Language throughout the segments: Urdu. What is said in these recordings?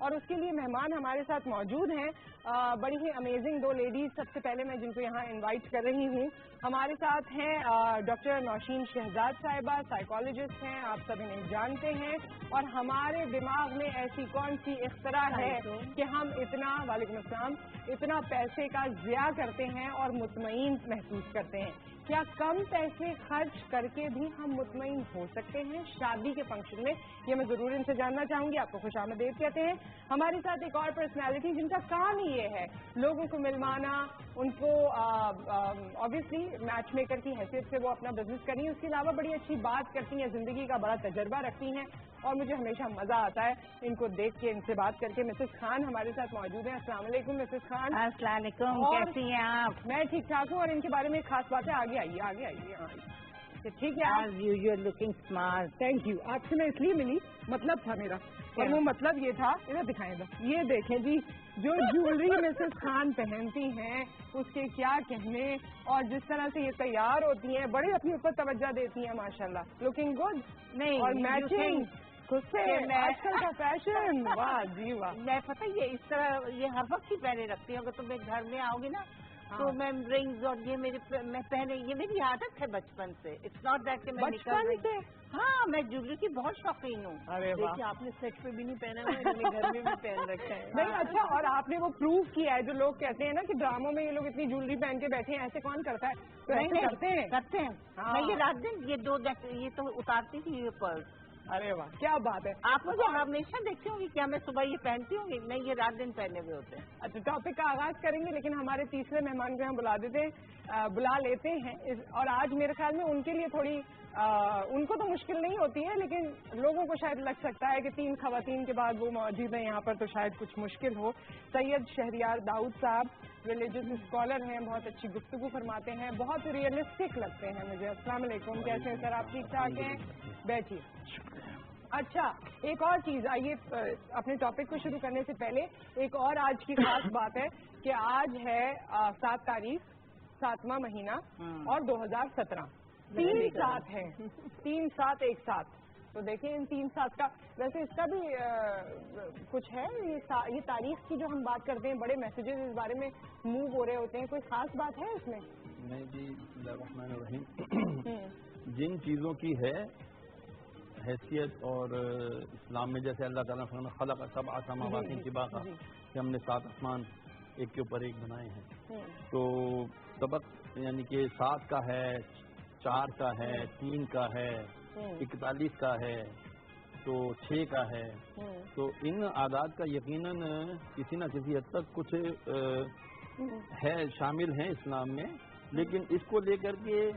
اور اس کے لیے مہمان ہمارے ساتھ موجود ہیں, بڑی ہی امیزنگ دو لیڈیز. سب سے پہلے میں جن کو یہاں انوائٹ کر رہی ہوں, ہمارے ساتھ ہیں ڈاکٹر نوشین شہزاد صاحبہ, سائیکالوجسٹ ہیں, آپ سب انہیں جانتے ہیں. اور ہمارے دماغ میں ایسی کون سی اختراع ہے کہ ہم اتنا, وعلیکم السلام, اتنا پیسے کا ضیاع کرتے ہیں اور مطمئن محسوس کرتے ہیں. کیا کم پیسے خرچ کر کے بھی ہم مطمئن ہو سکتے ہیں شادی کے فنکشن میں؟ یہ میں ضرور ان سے جاننا چاہوں گی. آپ کو خوش آمدید کہتے ہیں. ہمارے ساتھ ایک اور پرسنالٹی جن کا کام ہی یہ ہے لوگوں کو ملوانا, ان کو آبویسلی میچ میکر کی حیثیت سے وہ اپنا بزنس کریں, اس کے علاوہ بڑی اچھی بات کرتی ہیں, زندگی کا بڑا تجربہ رکھتی ہیں, اور مجھے ہمیشہ مزہ آتا ہے ان کو دیکھ کے, ان سے بات کر کے. مسز خان ہمارے ساتھ موجود ہیں. السلام علیکم مسز خان. السلام علیکم, کیسی ہیں آپ؟ میں ٹھیک ٹھاک ہوں, اور ان کے بارے میں ایک خاص بات ہے. آگے آئیے, آگے آئیے. ٹھیک ہے, As usual looking smart. Thank you. آپ سے میں اس لیے ملی, مطلب تھا میرا, اور وہ مطلب یہ تھا, ادھر دکھائیں بس, یہ دیکھیں جی جو جیولری مسز خان پہنتی ہیں اس کے کیا کہنے, اور جس طرح سے یہ تیار ہوتی ہیں, بڑے اپنے اوپر توجہ دیتی ہیں ماشاء اللہ. لکنگ گڈ نہیں, اور میچنگ خود سے آج کل کا فیشن. واہ جی واہ. میں پتہ یہ اس طرح یہ ہر وقت ہی پہنے رکھتی ہوں. اگر تم ایک گھر میں آؤ گی نا تو میں رنگز اور یہ میں پہنے, یہ میری عادت ہے بچپن سے. اٹس ناٹ دیٹ کہ میں بچپن سے. ہاں, میں جویلری کی بہت شوقین ہوں. ارے واہ, دیکھیے آپ نے سیٹ پہ بھی نہیں پہنا ہوا, انہوں نے گھر میں بھی پہن رکھا ہے. نہیں اچھا, اور آپ نے وہ پروف کیا ہے جو لوگ کہتے ہیں نا کہ ڈراموں میں یہ لوگ اتنی جویلری پہن کے بیٹھے ہیں, ایسے کون کرتا ہے؟ تو ایسے کرتے ہیں, کرتے ہیں. میں یہ رات دن یہ تو اتارتی تھی یہ پرس. ارے واہ کیا بات ہے. آپ مجھے ہمیشہ دیکھتی ہوں گی, کیا میں صبح یہ پہنتی ہوں گی؟ نہیں, یہ رات دن پہنے ہوئے ہوتے ہیں. اچھا, ٹاپک کا آغاز کریں گے, لیکن ہمارے تیسرے مہمان کو ہم بلا لیتے ہیں. اور آج میرے خیال میں ان کے لیے تھوڑی ان کو تو مشکل نہیں ہوتی ہے, لیکن لوگوں کو شاید لگ سکتا ہے کہ 3 خواتین کے بعد وہ موجود ہیں یہاں پر, تو شاید کچھ مشکل ہو. سید شہریار داؤد صاحب ریلیجس اسکالر ہیں, بہت اچھی گفتگو فرماتے ہیں, بہت ریئلسٹک لگتے ہیں مجھے. السلام علیکم, کیسے ہیں سر آپ؟ ٹھیک ٹھاک ہیں, بیٹھیے. اچھا, ایک اور چیز, آئیے اپنے ٹاپک کو شروع کرنے سے پہلے ایک اور آج کی خاص بات ہے کہ آج ہے 7 تاریخ 7واں مہینہ اور 2017. 3 سات ہیں, 3 سات ایک ساتھ. تو دیکھیں ان 3 سات کا, ویسے اس کا بھی کچھ ہے, یہ تاریخ کی جو ہم بات کرتے ہیں, بڑے میسیجز اس بارے میں موو ہو رہے ہوتے ہیں, کوئی خاص بات ہے اس میں؟ نہیں جی, بسم اللہ الرحمن الرحیم. جن چیزوں کی ہے حیثیت اور اسلام میں, جیسے اللہ تعالیٰ نے خلق سبع سماوات طباقا, کہ ہم نے 7 آسمان ایک کے اوپر ایک بنائے ہیں, تو سبق یعنی کہ 7 کا ہے, 4 کا ہے, 3 کا ہے, 41 کا ہے, تو 6 کا ہے. تو ان اعداد کا یقیناً کسی نہ کسی حد تک کچھ ہے, شامل ہیں اسلام میں, لیکن اس کو لے کر کے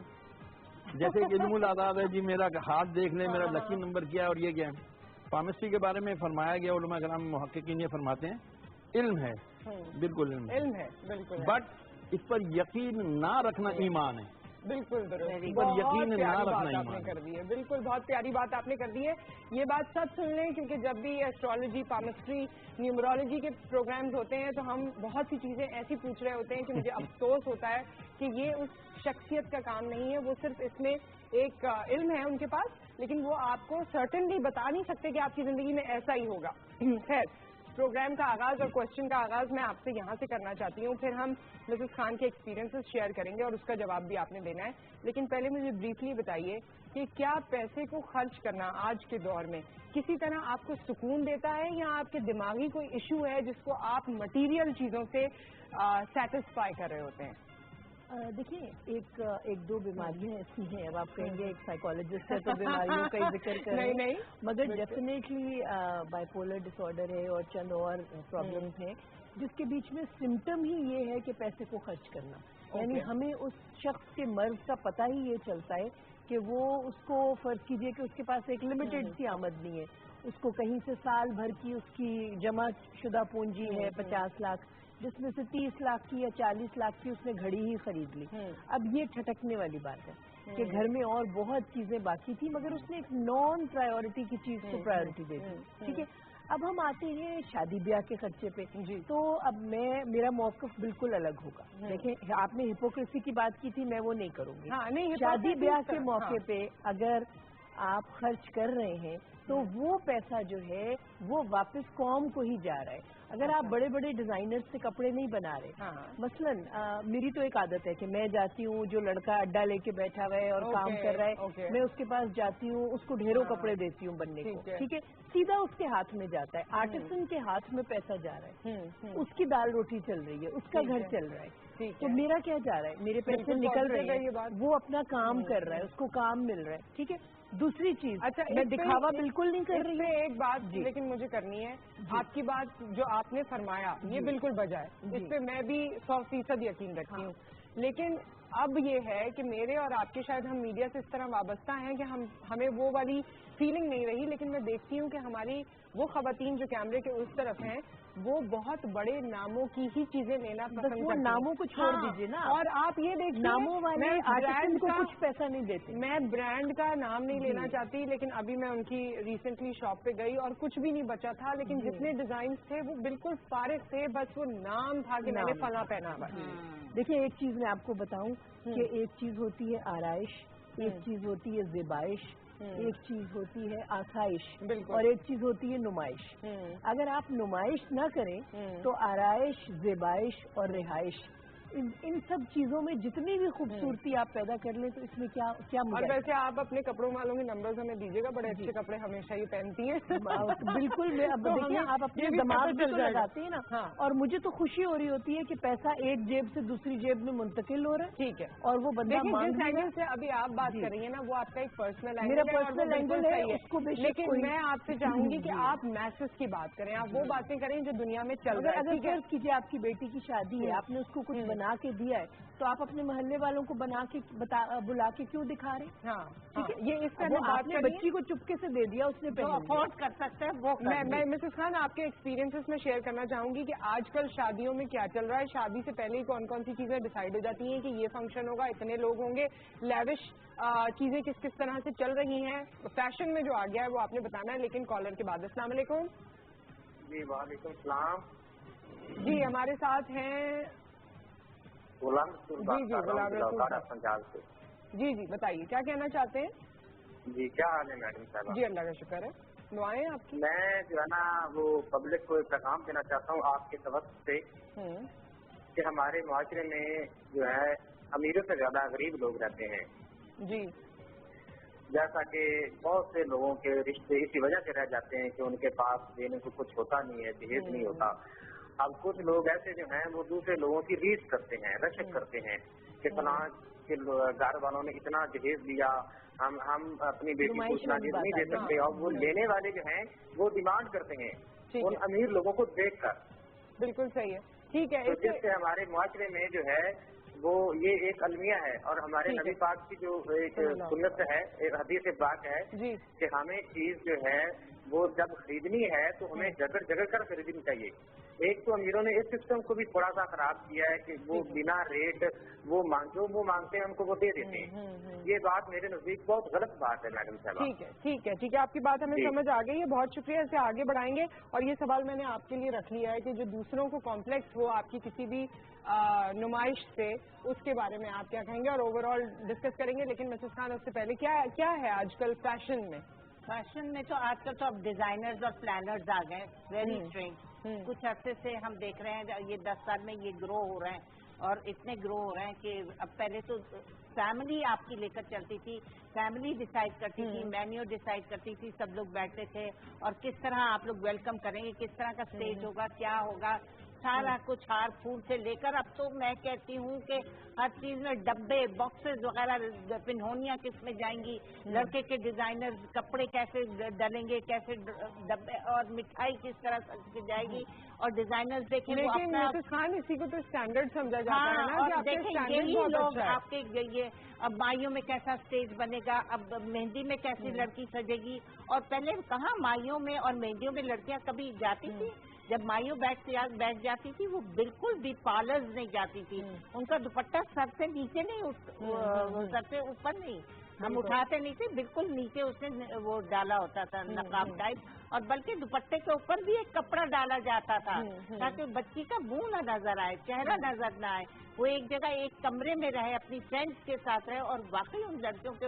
جیسے کہ علم الآداب ہے جی, میرا ہاتھ دیکھ لیں, میرا لکی نمبر کیا ہے, اور یہ کیا ہے. پامسٹری کے بارے میں فرمایا گیا, علماء کرام محققین یہ فرماتے ہیں علم ہے, بالکل علم ہے, بالکل, بٹ اس پر یقین نہ رکھنا ایمان ہے. بالکل درست, پر یقین نہ بات رکھنا آپ نے کر دی ہے. بالکل بہت پیاری بات آپ نے کر دی ہے. یہ بات سب سن لیں, کیونکہ جب بھی ایسٹرالوجی, پامسٹری, نیومرولوجی کے پروگرامز ہوتے ہیں تو ہم بہت سی چیزیں ایسی پوچھ رہے ہوتے ہیں کہ مجھے افسوس ہوتا ہے کہ یہ اس شخصیت کا کام نہیں ہے. وہ صرف اس میں ایک علم ہے ان کے پاس, لیکن وہ آپ کو سرٹنلی بتا نہیں سکتے کہ آپ کی زندگی میں ایسا ہی ہوگا. خیر, پروگرام کا آغاز اور کوشچن کا آغاز میں آپ سے یہاں سے کرنا چاہتی ہوں, پھر ہم مسز خان کے ایکسپیرینسز شیئر کریں گے اور اس کا جواب بھی آپ نے دینا ہے. لیکن پہلے مجھے بریفلی بتائیے کہ کیا پیسے کو خرچ کرنا آج کے دور میں کسی طرح آپ کو سکون دیتا ہے, یا آپ کے دماغی کوئی ایشو ہے جس کو آپ مٹیریل چیزوں سے سیٹسفائی کر رہے ہوتے ہیں؟ دیکھیے ایک دو بیماریاں ایسی ہیں, اب آپ کہیں گے ایک سائیکالوجسٹ ہے تو بیماریوں کا ہی ذکر کریں, نہیں, مگر definitely bipolar disorder ہے اور چند اور پرابلمس ہیں جس کے بیچ میں سمٹم ہی یہ ہے کہ پیسے کو خرچ کرنا. یعنی ہمیں اس شخص کے مرض کا پتہ ہی یہ چلتا ہے کہ وہ, اس کو فرض کیجئے کہ اس کے پاس ایک لمیٹڈ سی آمدنی ہے, اس کو کہیں سے سال بھر کی اس کی جمع شدہ پونجی ہے 50 لاکھ, جس میں سے 30 لاکھ کی یا 40 لاکھ کی اس نے گھڑی ہی خرید لی. اب یہ ٹھٹکنے والی بات ہے کہ گھر میں اور بہت چیزیں باقی تھی, مگر اس نے ایک نان پرائیورٹی کی چیز کو پرائیورٹی دے دی. ٹھیک ہے, اب ہم آتے ہیں شادی بیاہ کے خرچے پہ. تو اب میرا موقف بالکل الگ ہوگا. دیکھیں, آپ نے ہپوکریسی کی بات کی تھی, میں وہ نہیں کروں گی. شادی بیاہ کے موقع پہ اگر آپ خرچ کر رہے ہیں تو وہ پیسہ جو ہے وہ واپس قوم کو ہی جا رہا ہے. اگر آپ بڑے بڑے ڈیزائنر سے کپڑے نہیں بنا رہے, مثلاً میری تو ایک عادت ہے کہ میں جاتی ہوں, جو لڑکا اڈا لے کے بیٹھا ہوا ہے اور کام کر رہا ہے, میں اس کے پاس جاتی ہوں, اس کو ڈھیروں کپڑے دیتی ہوں بننے کو, ٹھیک ہے, سیدھا اس کے ہاتھ میں جاتا ہے. آرٹسن کے ہاتھ میں پیسہ جا رہا ہے, اس کی دال روٹی چل رہی ہے, اس کا گھر چل رہا ہے. تو میرا کیا جا رہا ہے, میرے پیسے نکل رہے ہیں, وہ اپنا کام کر رہا ہے, اس کو کام مل رہا ہے, ٹھیک ہے. دوسری چیز, اچھا میں دکھاوا بالکل نہیں کر رہی ہوں. ایک بات لیکن مجھے کرنی ہے, آپ کی بات جو آپ نے فرمایا یہ بالکل بجا ہے, اس پہ میں بھی 100% یقین رکھتی ہوں. لیکن اب یہ ہے کہ میرے اور آپ کے شاید ہم میڈیا سے اس طرح وابستہ ہیں کہ ہمیں وہ والی فیلنگ نہیں رہی, لیکن میں دیکھتی ہوں کہ ہماری وہ خواتین جو کیمرے کے اس طرف ہیں وہ بہت بڑے ناموں کی ہی چیزیں لینا پسند کرتی ہیں. ناموں کو چھوڑ دیجیے نا, اور آپ یہ دیکھیے ناموں والے آرٹسٹ کو کچھ پیسہ نہیں دیتے. میں برانڈ کا نام نہیں لینا چاہتی, لیکن ابھی میں ان کی ریسنٹلی شاپ پہ گئی اور کچھ بھی نہیں بچا تھا, لیکن جتنے ڈیزائنز تھے وہ بالکل فارغ تھے, بس وہ نام تھا کہ میں نے فلاں پہنا ہوا. دیکھیے ایک چیز میں آپ کو بتاؤں کہ ایک چیز ہوتی ہے آرائش, ایک چیز ہوتی ہے زیبائش, ایک چیز ہوتی ہے آسائش, اور ایک چیز ہوتی ہے نمائش. اگر آپ نمائش نہ کریں تو آرائش, زیبائش اور رہائش, ان سب چیزوں میں جتنی بھی خوبصورتی آپ پیدا کر لیں تو اس میں کیا اور ویسے آپ اپنے کپڑوں والوں کے نمبرز ہمیں دیجیے گا, بڑے اچھے کپڑے ہمیشہ ہی پہنتی ہیں. بالکل, اب دیکھیں آپ اپنے دماغ میں لگاتے ہیں نا, اور مجھے تو خوشی ہو رہی ہوتی ہے کہ پیسہ ایک جیب سے دوسری جیب میں منتقل ہو رہا ہے. ٹھیک ہے, اور وہ بندہ جس اینگل سے ابھی آپ بات کر رہی ہیں نا وہ آپ کا ایک پرسنل میرا پرسنل اینگل ہے, اس کو لیکن میں آپ سے چاہوں گی کہ آپ میسز کی بات کریں, آپ وہ باتیں کریں جو دنیا میں چل رہا ہے. اگر فرض کیجیے آپ کی بیٹی کی شادی ہے, آپ نے اس کو کچھ بنا کے دیا ہے, تو آپ اپنے محلے والوں کو بنا کے بلا کے کیوں دکھا رہے ہیں؟ ٹھیک ہے, یہ اس کا آپ نے بچی کو چپکے سے دے دیا, اس نے افورڈ کر سکتا ہے وہ. میں مسز خان آپ کے ایکسپیرینسز میں شیئر کرنا چاہوں گی کہ آج کل شادیوں میں کیا چل رہا ہے. شادی سے پہلے ہی کون کون سی چیزیں ڈیسائیڈ ہو جاتی ہیں کہ یہ فنکشن ہوگا, اتنے لوگ ہوں گے, لیوش چیزیں کس طرح سے چل رہی ہیں. فیشن میں جو آ گیا ہے وہ آپ نے بتانا ہے, لیکن کالر کے بعد. السلام علیکم. جی وعلیکم السلام. جی ہمارے ساتھ ہیں غلام پنجاب سے. جی بتائیے کیا کہنا چاہتے ہیں. جی کیا حال ہے میڈم صاحب؟ جی اللہ کا شکر ہے, دعائیں آپ کی. میں جو ہے نا وہ پبلک کو ایک پیغام دینا چاہتا ہوں آپ کے توسط سے کہ ہمارے معاشرے میں جو ہے امیروں سے زیادہ غریب لوگ رہتے ہیں. جی, جیسا کہ بہت سے لوگوں کے رشتے اسی وجہ سے رہ جاتے ہیں کہ ان کے پاس دینے کو کچھ ہوتا نہیں ہے, جہیز نہیں ہوتا. اب کچھ لوگ ایسے جو ہیں وہ دوسرے لوگوں کی ریس کرتے ہیں, رشک کرتے ہیں کہ فلاں کے گھر والوں نے اتنا جہیز دیا, ہم اپنی بیٹی کو اتنا جہیز نہیں دے سکتے, اور وہ لینے والے جو ہیں وہ ڈیمانڈ کرتے ہیں ان امیر لوگوں کو دیکھ کر. بالکل صحیح ہے, ٹھیک ہے. جس سے ہمارے معاشرے میں جو ہے وہ یہ ایک المیہ ہے, اور ہمارے نبی پاک کی جو ایک سنت ہے, ایک حدیث پاک ہے کہ ہمیں چیز جو ہے وہ جب خریدنی ہے تو ہمیں جگہ کر خریدنی چاہیے. ایک تو امیروں نے اس سسٹم کو بھی تھوڑا سا خراب کیا ہے کہ وہ بنا ریٹ وہ جو وہ مانگتے ہیں ان کو وہ دے دیتے ہیں. یہ بات میرے نزدیک بہت غلط بات ہے میڈم صاحب. ٹھیک ہے, آپ کی بات ہمیں سمجھ آ گئی ہے, بہت شکریہ. اسے آگے بڑھائیں گے, اور یہ سوال میں نے آپ کے لیے رکھ لیا ہے کہ جو دوسروں کو کمپلیکس ہو آپ کی کسی بھی نمائش سے, اس کے بارے میں آپ کیا کہیں گے, اور اوور آل ڈسکس کریں گے. لیکن مسز خان اس سے پہلے کیا ہے آج کل فیشن میں تو آج کل تو اب ڈیزائنرز اور پلانرز آ گئے, ویری اسٹرینج. کچھ عرصے سے ہم دیکھ رہے ہیں یہ 10 سال میں یہ گرو ہو رہے ہیں, اور اتنے گرو ہو رہے ہیں کہ اب پہلے تو فیملی آپ کی لے کر چلتی تھی, فیملی ڈیسائیڈ کرتی تھی, مینیو ڈیسائیڈ کرتی تھی, سب لوگ بیٹھتے تھے, اور کس طرح آپ لوگ ویلکم کریں گے, کس طرح کا اسٹیج ہوگا, کیا ہوگا, سارا کچھ ہار پھول سے لے کر. اب تو میں کہتی ہوں کہ ہر چیز میں ڈبے, باکسز وغیرہ, پنہونیاں کس میں جائیں گی, لڑکے کے ڈیزائنر کپڑے کیسے ڈلیں گے, کیسے ڈبے, اور مٹھائی کس طرح سے جائے گی, اور ڈیزائنرز دیکھیں. لیکن مسز خان اسی کو تو اسٹینڈرڈ سمجھا جاتا ہے نا, اور دیکھیں یہی لوگ آپ کے یہ اب مائیوں میں کیسا اسٹیج بنے گا, اب مہندی میں کیسی لڑکی سجے گی. اور پہلے کہاں مائیوں میں اور مہندیوں میں لڑکیاں کبھی جاتی تھی, جب مائیوں بیٹھ جاتی تھی وہ بالکل بھی پارلرز نہیں جاتی تھی, ان کا دوپٹہ سر سے نیچے نہیں, سر سے اوپر نہیں, ہم اٹھاتے نہیں تھے, بالکل نیچے اس نے وہ ڈالا ہوتا تھا نقاب ٹائپ, اور بلکہ دوپٹے کے اوپر بھی ایک کپڑا ڈالا جاتا تھا تاکہ بچی کا منہ نہ نظر آئے, چہرہ نظر نہ آئے, وہ ایک جگہ ایک کمرے میں رہے, اپنی فرینڈس کے ساتھ رہے, اور واقعی ان لڑکیوں کے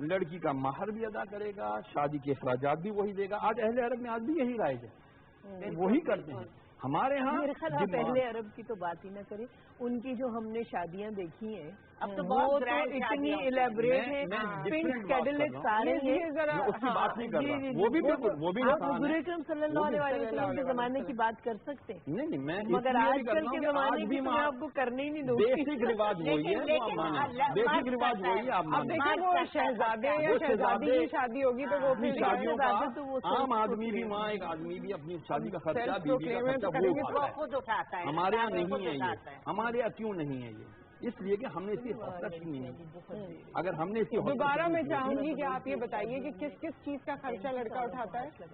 لڑکی کا مہر بھی ادا کرے گا، شادی کے اخراجات بھی وہی دے گا. آج اہل عرب میں آج بھی یہی رائج ہے، وہی کرتے ہیں. ہمارے ہاں میرے خیال آپ پہلے عرب کی تو بات ہی نہ کریں، ان کی جو ہم نے شادیاں دیکھی ہیں اب تو وہ بہت تو اتنی الیبریٹ ہیں، پنک کیڈلٹ سارے ہیں. اس کی بات نہیں کر رہا، وہ بھی بالکل وہ بھی آپ حضور اکرم صلی اللہ علیہ وسلم کے زمانے کی بات کر سکتے ہیں. نہیں میں مگر آج کل کے زمانے کی میں آپ کو کرنے ہی نہیں دوں گی. بیسک رواج وہی ہے، بیسک رواج وہی ہے. آپ دیکھیں وہ شہزادے یا شہزادی کی شادی ہوگی تو وہ اپنی شادیوں کا عام آدمی بھی، ماں ایک آدمی بھی اپنی شادی کا خرچہ، بیوی کا خرچہ وہ خود اٹھاتا ہے. ہمارے یہاں نہیں ہے یہ، ہمارے یہاں کیوں نہیں ہے یہ؟ اس لیے کہ ہم نے اس کی حوصلہ کی نہیں ہے. اگر ہم نے اس کی دوبارہ میں چاہوں گی کہ آپ یہ بتائیے کہ کس کس چیز کا خرچہ لڑکا اٹھاتا ہے؟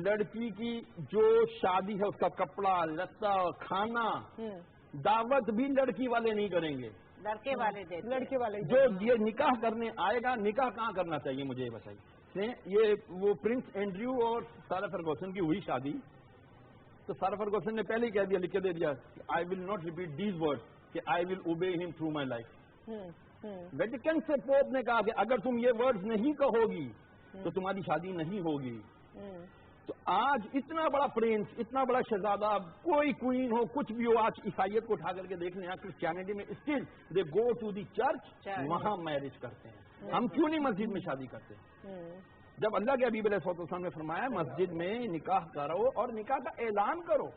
لڑکی کی جو شادی ہے اس کا کپڑا لتا کھانا دعوت بھی لڑکی والے نہیں کریں گے، لڑکے والے دیتے. لڑکے والے جو یہ نکاح کرنے آئے گا، نکاح کہاں کرنا چاہیے مجھے یہ بتائیے. یہ وہ پرنس اینڈریو اور سارا فرگوسن کی ہوئی شادی، تو سارا فرگوسن نے پہلے ہی کہہ دیا، لکھ کے دے دیا، I will not repeat these word کہ I will obey him through my life. Vatican سے پوپ نے کہا کہ اگر تم یہ ورڈز نہیں کہو گی تو تمہاری شادی نہیں ہوگی. تو آج اتنا بڑا پرنس، اتنا بڑا شہزادہ، کوئی کوئین ہو کچھ بھی ہو، آج عیسائیت کو اٹھا کر کے دیکھ لیں، کرسچینٹی میں still they go to the church, وہاں میرج کرتے ہیں. ہم کیوں نہیں مسجد میں شادی کرتے؟ جب اللہ کے حبیب علیہ السلام نے فرمایا مسجد میں نکاح کرو اور نکاح کا اعلان کرو،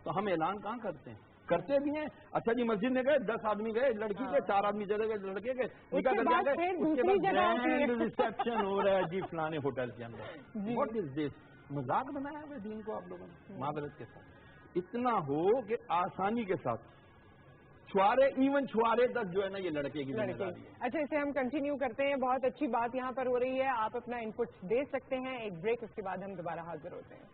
تو ہم اعلان کہاں کرتے ہیں؟ کرتے بھی ہیں. اچھا جی مسجد میں گئے، 10 آدمی گئے لڑکی کے، 4 آدمی چلے گئے لڑکے کے، نکاح کر کے گئے، اس کے بعد گرینڈ ریسپشن ہو رہا ہے جی فلانے ہوٹل کے اندر. واٹ از دس؟ مذاق بنایا ہوا دین کو آپ لوگوں نے معذرت کے ساتھ. اتنا ہو کہ آسانی کے ساتھ چھوارے، ایون چھوارے تک جو ہے نا یہ لڑکے کی ذمہ داری ہے. اچھا اسے ہم کنٹینیو کرتے ہیں، بہت اچھی بات یہاں پر ہو رہی ہے، آپ اپنا انپٹ دے سکتے ہیں. ایک بریک، اس کے بعد ہم دوبارہ حاضر ہوتے ہیں.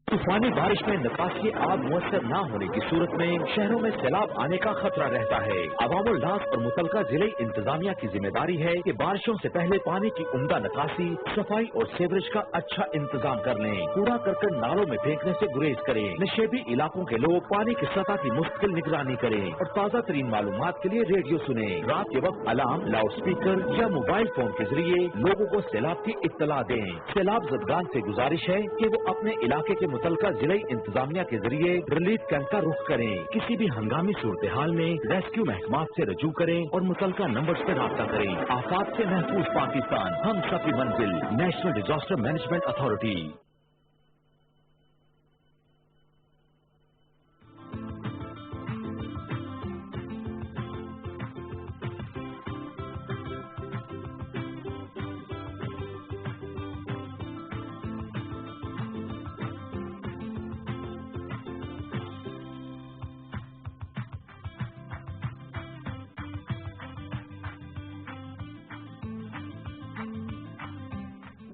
طوفانی بارش میں نکاسی آب مؤثر نہ ہونے کی صورت میں شہروں میں سیلاب آنے کا خطرہ رہتا ہے. عوام الناس اور متعلقہ ضلعی انتظامیہ کی ذمہ داری ہے کہ بارشوں سے پہلے پانی کی عمدہ نکاسی، صفائی اور سیوریج کا اچھا انتظام کر لیں. کوڑا کرکٹ نالوں میں پھینکنے سے گریز کریں. نشیبی علاقوں کے لوگ پانی کی سطح کی مستقل نگرانی کریں اور تازہ ترین معلومات کے لیے ریڈیو سنیں. رات کے وقت الارم، لاؤڈ اسپیکر یا موبائل فون کے ذریعے لوگوں کو سیلاب کی اطلاع دیں. سیلاب زدگان سے گزارش ہے کہ وہ اپنے علاقے کے متعلقہ ضلعی انتظامیہ کے ذریعے ریلیف کیمپ کا رخ کریں. کسی بھی ہنگامی صورتحال میں ریسکیو محکمات سے رجوع کریں اور متعلقہ نمبر سے رابطہ کریں. آفات سے محفوظ پاکستان، ہم سب کی منزل، national disaster management authority.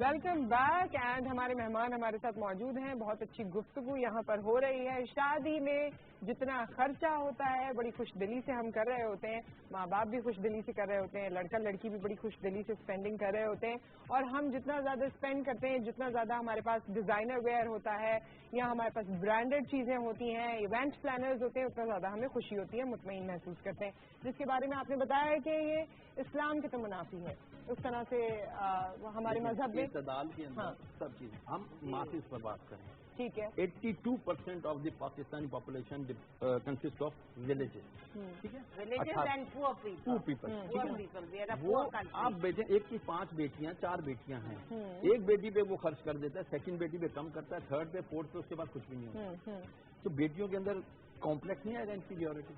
Welcome back. And ہمارے مہمان ہمارے ساتھ موجود ہیں. بہت اچھی گفتگو یہاں پر ہو رہی ہے. شادی میں جتنا خرچہ ہوتا ہے بڑی خوش دلی سے ہم کر رہے ہوتے ہیں، ماں باپ بھی خوش دلی سے کر رہے ہوتے ہیں، لڑکا لڑکی بھی بڑی خوش دلی سے اسپینڈنگ کر رہے ہوتے ہیں. اور ہم جتنا زیادہ اسپینڈ کرتے ہیں، جتنا زیادہ ہمارے پاس ڈیزائنر ویئر ہوتا ہے یا ہمارے پاس برانڈیڈ چیزیں ہوتی ہیں، ایونٹ پلانرز ہوتے ہیں، اتنا زیادہ ہمیں خوشی ہوتی ہے، مطمئن محسوس کرتے ہیں. جس کے بارے میں آپ نے بتایا کہ یہ اسلام کے تو منافی ہے. اس طرح سے ہمارے مذہب میں اعتدال کے اندر سب چیز. ہم ماسز پر بات کریں، ٹھیک ہے. 82% of the Pakistani population consist of villages. ٹھیک ہے، پور پیپل. وہ آپ بیٹے ایک کی 5 بیٹیاں 4 بیٹیاں ہیں، ایک بیٹی پہ وہ خرچ کر دیتا ہے، سیکنڈ بیٹی پہ کم کرتا ہے، تھرڈ پہ، فورتھ پہ، اس کے بعد کچھ بھی نہیں ہوتا. تو بیٹیوں کے اندر کمپلیکس نہیں آئے گا انفیریورٹی.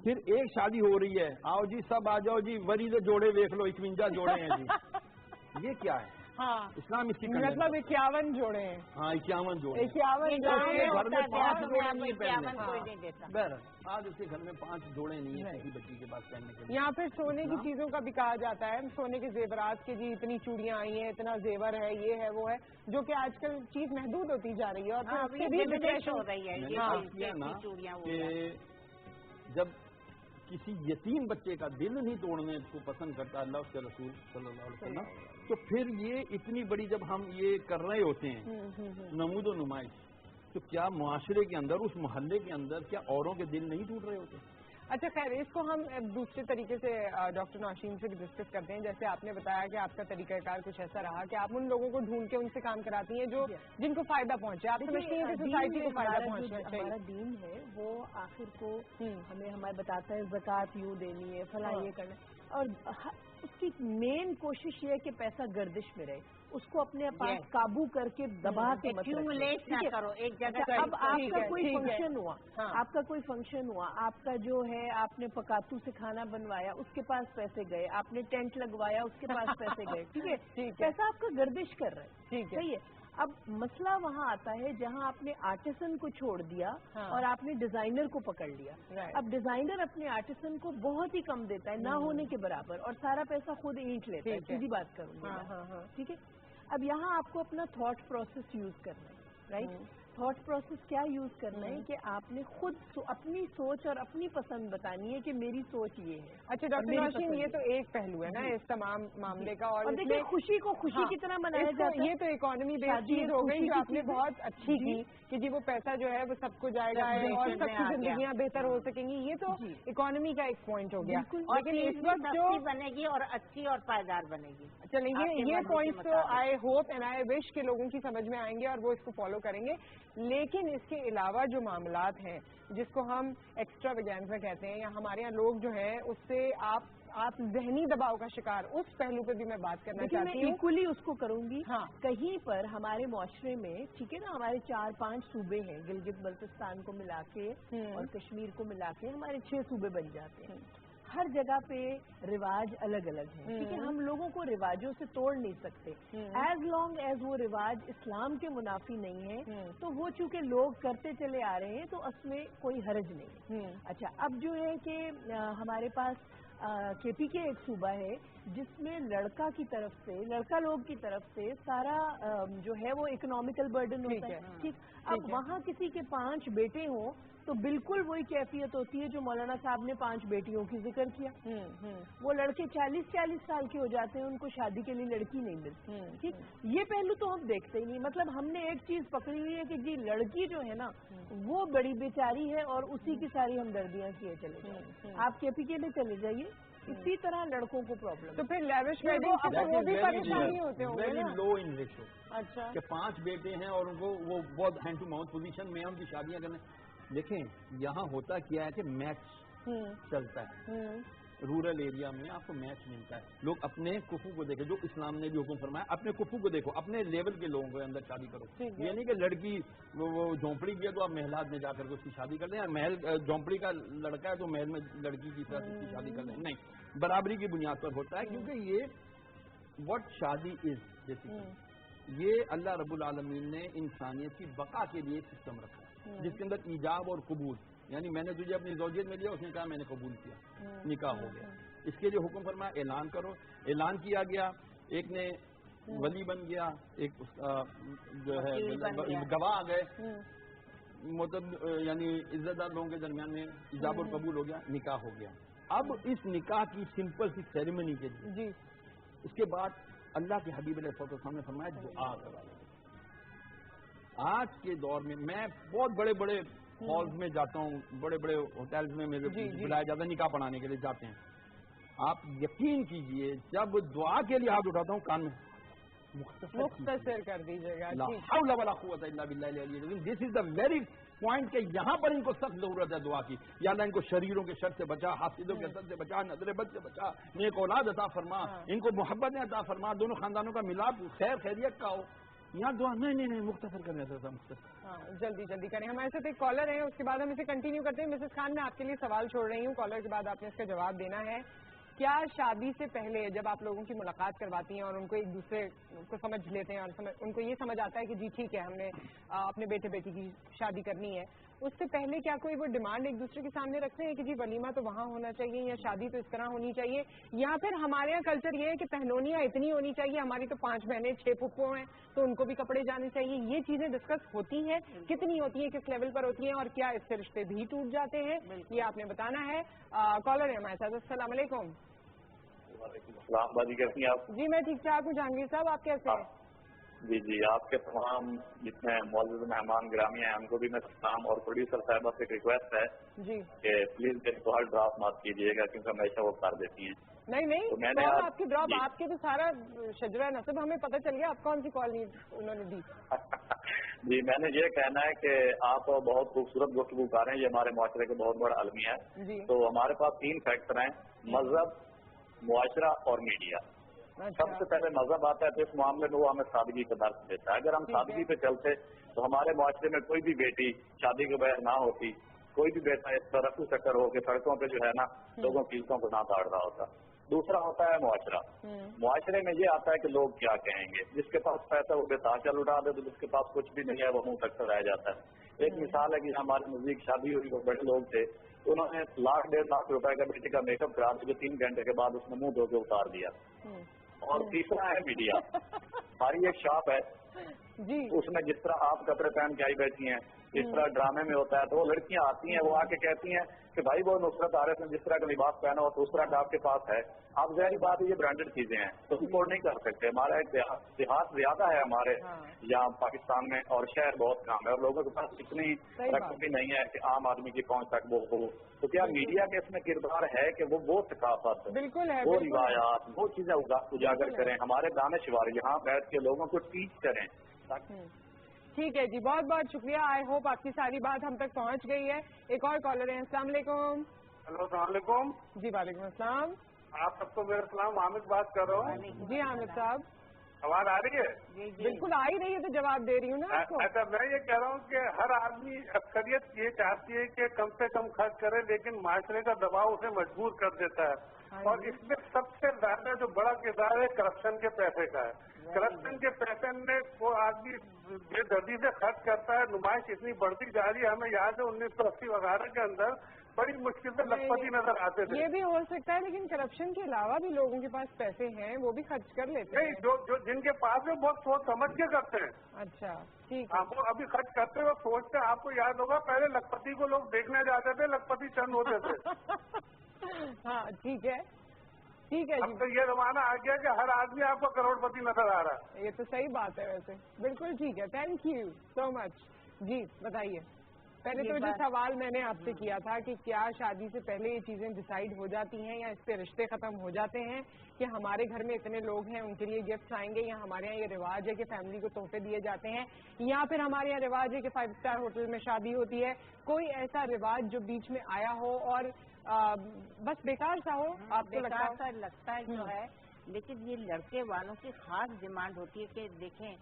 پھر ایک شادی ہو رہی ہے، آؤ جی سب آ جاؤ جی، وری دے جوڑے دیکھ لو، 51 جوڑے ہیں جی. یہ کیا ہے؟ ہاں اسلام اس کی مطلب 51 جوڑے ہیں. ہاں 51 جوڑے. 51 گھر میں 5 جوڑے نہیں کوئی نہیں دیتا. بہر آج اس کے گھر میں 5 جوڑے نہیں ہیں کسی بچی کے پاس پہننے کے لیے. یہاں پہ سونے کی چیزوں کا بھی کہا جاتا ہے، سونے کے زیورات کے جی اتنی چوڑیاں آئی ہیں، اتنا زیور ہے، یہ ہے وہ ہے، جو کہ آج کل چیز محدود ہوتی جا رہی ہے. اور ہو رہی ہے کہ جب کسی یتیم بچے کا دل نہیں توڑنے کو پسند کرتا اللہ اس کے رسول صلی اللہ علیہ وسلم، تو پھر یہ اتنی بڑی جب ہم یہ کر رہے ہوتے ہیں نمود و نمائش، تو کیا معاشرے کے اندر اس محلے کے اندر کیا اوروں کے دل نہیں ٹوٹ رہے ہوتے؟ اچھا خیر، اس کو ہم دوسرے طریقے سے ڈاکٹر نوشین سے بھی ڈسکس کرتے ہیں. جیسے آپ نے بتایا کہ آپ کا طریقہ کار کچھ ایسا رہا کہ آپ ان لوگوں کو ڈھونڈ کے ان سے کام کراتی ہیں جو جن کو فائدہ پہنچے. آپ سمجھتی ہیں کہ سوسائٹی کو فائدہ پہنچنا چاہیے. ہمارا دین ہے وہ آخر کو ہمیں بتاتا ہے زکوٰۃ یوں دینی ہے، فلاں یہ کرنا ہے، اور اس کی مین کوشش یہ ہے کہ پیسہ گردش میں رہے، اس کو اپنے پاس قابو کر کے دبا کے مت کرو ایک جگہ. اب آپ کا کوئی فنکشن ہوا، آپ کا کوئی فنکشن ہوا، آپ کا جو ہے آپ نے پکاتو سے کھانا بنوایا، اس کے پاس پیسے گئے، آپ نے ٹینٹ لگوایا، اس کے پاس پیسے گئے، ٹھیک ہے، پیسہ آپ کا گردش کر رہے ہیں، ٹھیک ہے. اب مسئلہ وہاں آتا ہے جہاں آپ نے آرٹسن کو چھوڑ دیا اور آپ نے ڈیزائنر کو پکڑ لیا. اب ڈیزائنر اپنے آرٹسن کو بہت ہی کم دیتا ہے، نہ ہونے کے برابر، اور سارا پیسہ خود اینٹ لیتا ہے. سیدھی بات کروں گی، ٹھیک ہے. اب یہاں آپ کو اپنا تھاٹ پروسیس یوز کرنا ہے، رائٹ. تھاٹ پروسیس کیا یوز کرنا ہے کہ آپ نے خود اپنی سوچ اور اپنی پسند بتانی ہے کہ میری سوچ یہ ہے. اچھا ڈاکٹر نوشین، یہ تو ایک پہلو ہے نا اس تمام معاملے کا. اور دیکھیں خوشی کو خوشی کی طرح منایا جاتا ہے. یہ تو اکانومی بیسڈ چیز ہو گئی جو آپ نے بہت اچھی کی کہ جی وہ پیسہ جو ہے وہ سب کو جائے گا اور سب کی زندگیاں بہتر ہو سکیں گی. یہ تو اکانومی کا ایک پوائنٹ ہو گیا. لیکن اس وقت جو بنے گی اور اچھی اور پائیدار بنے گی. چلیں یہ پوائنٹس تو آئی ہوپ اینڈ آئی وش کہ لوگوں کی سمجھ میں آئیں گے اور وہ اس کو فالو کریں گے. لیکن اس کے علاوہ جو معاملات ہیں جس کو ہم ایکسٹرا ویگینزا کہتے ہیں، یا ہمارے یہاں لوگ جو ہیں اس سے آپ ذہنی دباؤ کا شکار، اس پہلو پہ بھی میں بات کرنا چاہتی ہوں. میں ایکولی اس کو کروں گی. کہیں پر ہمارے معاشرے میں ٹھیک ہے نا، ہمارے 4-5 صوبے ہیں، گلگت بلتستان کو ملا کے اور کشمیر کو ملا کے ہمارے 6 صوبے بن جاتے ہیں. ہر جگہ پہ رواج الگ الگ ہیں، ٹھیک ہے. ہم لوگوں کو رواجوں سے توڑ نہیں سکتے ایز لانگ ایز وہ رواج اسلام کے منافی نہیں ہے. تو وہ چونکہ لوگ کرتے چلے آ رہے ہیں تو اس میں کوئی حرج نہیں. اچھا، اب جو ہے کہ ہمارے پاس کے پی کے ایک صوبہ ہے جس میں لڑکا کی طرف سے، لڑکا لوگ کی طرف سے سارا جو ہے وہ اکنامیکل برڈن ہوتا ہے. ٹھیک، اب وہاں کسی کے 5 بیٹے ہوں تو بالکل وہی کیفیت ہوتی ہے جو مولانا صاحب نے 5 بیٹیوں کی ذکر کیا. وہ لڑکے 40 سال کے ہو جاتے ہیں، ان کو شادی کے لیے لڑکی نہیں ملتی. ٹھیک، یہ پہلو تو ہم دیکھتے ہی نہیں. مطلب ہم نے ایک چیز پکڑی ہوئی ہے کہ جی لڑکی جو ہے نا وہ بڑی بیچاری ہے اور اسی کی ساری ہمدردیاں کیے چلے جائیں. آپ کے پی کے میں چلے جائیے، اسی طرح لڑکوں کو پرابلم. تو پھر لیوش ویڈنگ وہ بھی پریشانی ہوتے ہوں گے. ویری لو ان ریشو. اچھا، کہ 5 بیٹے ہیں اور ان کو وہ بہت ہینڈ ٹو ماؤتھ پوزیشن میں ان کی شادیاں کرنے. دیکھیں یہاں ہوتا کیا ہے کہ میچ چلتا ہے. رورل ایریا میں آپ کو میچ ملتا ہے. لوگ اپنے کفو کو دیکھیں، جو اسلام نے بھی حکم فرمایا اپنے کفو کو دیکھو، اپنے لیول کے لوگوں کے اندر شادی کرو. یہ نہیں کہ لڑکی وہ جھونپڑی کی ہے تو آپ محلات میں جا کر کے اس کی شادی کر لیں، محل جھونپڑی کا لڑکا ہے تو محل میں لڑکی کی طرح اس کی شادی کر لیں. نہیں، برابری کی بنیاد پر ہوتا ہے. کیونکہ یہ واٹ شادی از بیسیکلی، یہ اللہ رب العالمین نے انسانیت کی بقا کے لیے سسٹم رکھا ہے جس کے اندر ایجاب اور قبول. یعنی میں نے تجھے اپنی زوجیت میں لیا، اس نے کہا میں نے قبول کیا، نکاح ہو گیا. اس کے لیے حکم فرمایا اعلان کرو. اعلان کیا گیا، ایک نے ولی بن گیا، ایک اس کا جو ہے گواہ آ گئے، مطلب یعنی عزت دار لوگوں کے درمیان میں ایجاب اور قبول ہو گیا، نکاح ہو گیا. اب اس نکاح کی سمپل سی سیریمنی کے لیے اس کے بعد اللہ کے حبیب علیہ السلام نے فرمایا دعا کرا. آج کے دور میں میں بہت بڑے بڑے ہالز میں جاتا ہوں، بڑے بڑے ہوٹلز میں میرے بلایا جاتا ہے نکاح پڑھانے کے لیے جاتے ہیں. آپ یقین کیجئے جب دعا کے لیے ہاتھ اٹھاتا ہوں کان میں مختصر کر دیجیے گا. لا حول ولا قوت الا باللہ العلی العظیم. دس از دا ویری پوائنٹ کہ یہاں پر ان کو سخت ضرورت ہے دعا کی. یا اللہ ان کو شریروں کے شر سے بچا، حاسدوں کے شر سے بچا، نظر بد سے بچا، نیک اولاد عطا فرما، ان کو محبت عطا فرما، دونوں خاندانوں کا ملاپ خیر خیریت کا ہو. یہاں دعا نہیں مختصر کرنے سے مختصر. ہاں جلدی کریں. ہمارے ساتھ ایک کالر ہے، اس کے بعد ہم اسے کنٹینیو کرتے ہیں. مسز خان میں آپ کے لیے سوال چھوڑ رہی ہوں، کالر کے بعد آپ نے اس کا جواب دینا ہے. کیا شادی سے پہلے جب آپ لوگوں کی ملاقات کرواتی ہیں اور ان کو ایک دوسرے کو سمجھ لیتے ہیں اور ان کو یہ سمجھ آتا ہے کہ جی ٹھیک ہے ہم نے اپنے بیٹے بیٹی کی شادی کرنی ہے، اس سے پہلے کیا کوئی وہ ڈیمانڈ ایک دوسرے کے سامنے رکھتے ہیں کہ جی ولیمہ تو وہاں ہونا چاہیے یا شادی تو اس طرح ہونی چاہیے، یا پھر ہمارے یہاں کلچر یہ ہے کہ پہلونیاں اتنی ہونی چاہیے، ہماری تو 5 بہنیں 6 پھپھو ہیں تو ان کو بھی کپڑے جانے چاہیے، یہ چیزیں ڈسکس ہوتی ہیں، کتنی ہوتی ہیں، کس لیول پر ہوتی ہیں، اور کیا اس سے رشتے بھی ٹوٹ جاتے ہیں، یہ آپ نے بتانا ہے۔ کالر ہے ہمارے ساتھ، السلام علیکم۔ وعلیکم السلام باجی، کیسی ہیں آپ؟ جی میں ٹھیک ٹھاک ہوں جہانگیر صاحب، آپ کیسے ہیں؟ جی جی، آپ کے تمام جتنے معزز مہمان گرامی ہیں ان کو بھی میں سلام، اور پروڈیوسر صاحبہ سے ایک ریکویسٹ ہے جی کہ پلیز میری کال ڈراپ مت کیجیے گا، کیونکہ ہمیشہ وہ کر دیتی ہیں۔ نہیں تو میں نے کال آپ کی ڈراپ، آپ کے تو سارا شجرہ نصب ہمیں پتہ چل گیا، آپ کون سی کال انہوں نے دی؟ جی میں نے یہ کہنا ہے کہ آپ بہت خوبصورت گفتگو کر رہے ہیں، یہ ہمارے معاشرے کا بہت بڑا المیہ ہے۔ تو ہمارے پاس 3 فیکٹر ہیں، مذہب، معاشرہ اور میڈیا۔ سب سے پہلے مذہب آتا ہے تو اس معاملے میں وہ ہمیں سادگی کا درس دیتا ہے۔ اگر ہم سادگی پہ چلتے تو ہمارے معاشرے میں کوئی بھی بیٹی شادی کے بغیر نہ ہوتی، کوئی بھی بیٹا اس طرح رفو چکر ہو کے سڑکوں پہ جو ہے نا لوگوں کی عزتوں کو نہ کاٹ رہا ہوتا۔ دوسرا ہوتا ہے معاشرہ۔ معاشرے میں یہ آتا ہے کہ لوگ کیا کہیں گے، جس کے پاس پیسہ وہ بے تاچل اٹھا دے، تو جس کے پاس کچھ بھی نہیں ہے وہ منہ تک رہ جاتا ہے۔ ایک مثال ہے کہ ہمارے نزدیک شادی ہوئی، وہ بڑے لوگ تھے، انہوں نے 1 لاکھ 1.5 لاکھ روپے کا بیٹے کا میک اپ کرا دیا، 3 گھنٹے کے بعد اس نے منہ دھو کے اتار دیا۔ اور تیسرا ہے میڈیا۔ ہماری ایک شاپ ہے، اس میں جس طرح آپ کپڑے پہن کے آئی بیٹھی ہیں، اس طرح ڈرامے میں ہوتا ہے، تو وہ لڑکیاں آتی ہیں، وہ آ کے کہتی ہیں کہ بھائی وہ نصرت عارف نے جس طرح کا لباس پہنا ہو تو اس طرح کا آپ کے پاس ہے۔ اب ظاہری بات ہے یہ برانڈیڈ چیزیں ہیں تو افورڈ نہیں کر سکتے، ہمارا ایک دیہات زیادہ ہے ہمارے یہاں پاکستان میں، اور شہر بہت کم ہے، اور لوگوں کے پاس اتنی رقم بھی نہیں ہے کہ عام آدمی کی پہنچ تک وہ ہو۔ تو کیا میڈیا کے اس میں کردار ہے کہ وہ ثقافت، وہ روایات، وہ چیزیں اجاگر کریں، ہمارے دانشور یہاں بیٹھ کے لوگوں کو ٹیچ کریں۔ ٹھیک ہے جی، بہت بہت شکریہ، آئی ہوپ آپ کی ساری بات ہم تک پہنچ گئی ہے۔ ایک اور کالر ہے، السلام علیکم۔ ہلو السلام علیکم۔ جی وعلیکم السلام۔ آپ سب کو میرا سلام، حامد بات کر رہا ہوں۔ جی حامد صاحب، آواز آ رہی ہے؟ بالکل آ ہی رہی ہے تو جواب دے رہی ہوں نا آپ کو۔ اچھا میں یہ کہہ رہا ہوں کہ ہر آدمی اکثریت یہ چاہتی ہے کہ کم سے کم خرچ کرے، لیکن معاشرے کا دباؤ اسے مجبور کر دیتا ہے، اور اس میں سب سے زیادہ جو بڑا کردار ہے کرپشن کے پیسے کا ہے۔ کرپشن کے پیسے میں وہ آدمی بے دردی سے خرچ کرتا ہے، نمائش اتنی بڑھتی جا رہی ہے۔ ہمیں یاد ہے 1980 وغیرہ کے اندر بڑی مشکل سے لکھپتی نظر آتے تھے۔ یہ بھی ہو سکتا ہے، لیکن کرپشن کے علاوہ بھی لوگوں کے پاس پیسے ہیں، وہ بھی خرچ کر لیتے ہیں۔ نہیں، جو جن کے پاس ہے بہت سوچ سمجھ کے کرتے ہیں۔ اچھا ٹھیک ہے، آپ کو ابھی خرچ کرتے ہوئے سوچتے ہیں۔ آپ کو یاد ہوگا پہلے لکھپتی کو لوگ دیکھنے جاتے تھے، لکھپتی چند ہوتے تھے۔ ہاں ٹھیک ہے ٹھیک ہے اب تو یہ زمانہ آ گیا کہ ہر آدمی آپ کو کروڑ پتی نظر آ رہا ہے۔ یہ تو صحیح بات ہے، ویسے بالکل ٹھیک ہے، تھینک یو سو مچ۔ جی بتائیے، پہلے تو جو سوال میں نے آپ سے کیا تھا کہ کیا شادی سے پہلے یہ چیزیں ڈیسائیڈ ہو جاتی ہیں یا اس سے رشتے ختم ہو جاتے ہیں کہ ہمارے گھر میں اتنے لوگ ہیں ان کے لیے گفٹس آئیں گے، یا ہمارے یہاں یہ رواج ہے کہ فیملی کو تحفے دیے جاتے ہیں، یا پھر ہمارے یہاں رواج ہے کہ 5 اسٹار ہوٹل میں شادی ہوتی ہے؟ کوئی ایسا رواج جو بیچ میں آیا ہو اور بس بیکار سا ہو؟ آپ کو لگتا ہے جو ہے، لیکن یہ لڑکے والوں کی خاص ڈیمانڈ ہوتی ہے کہ دیکھیں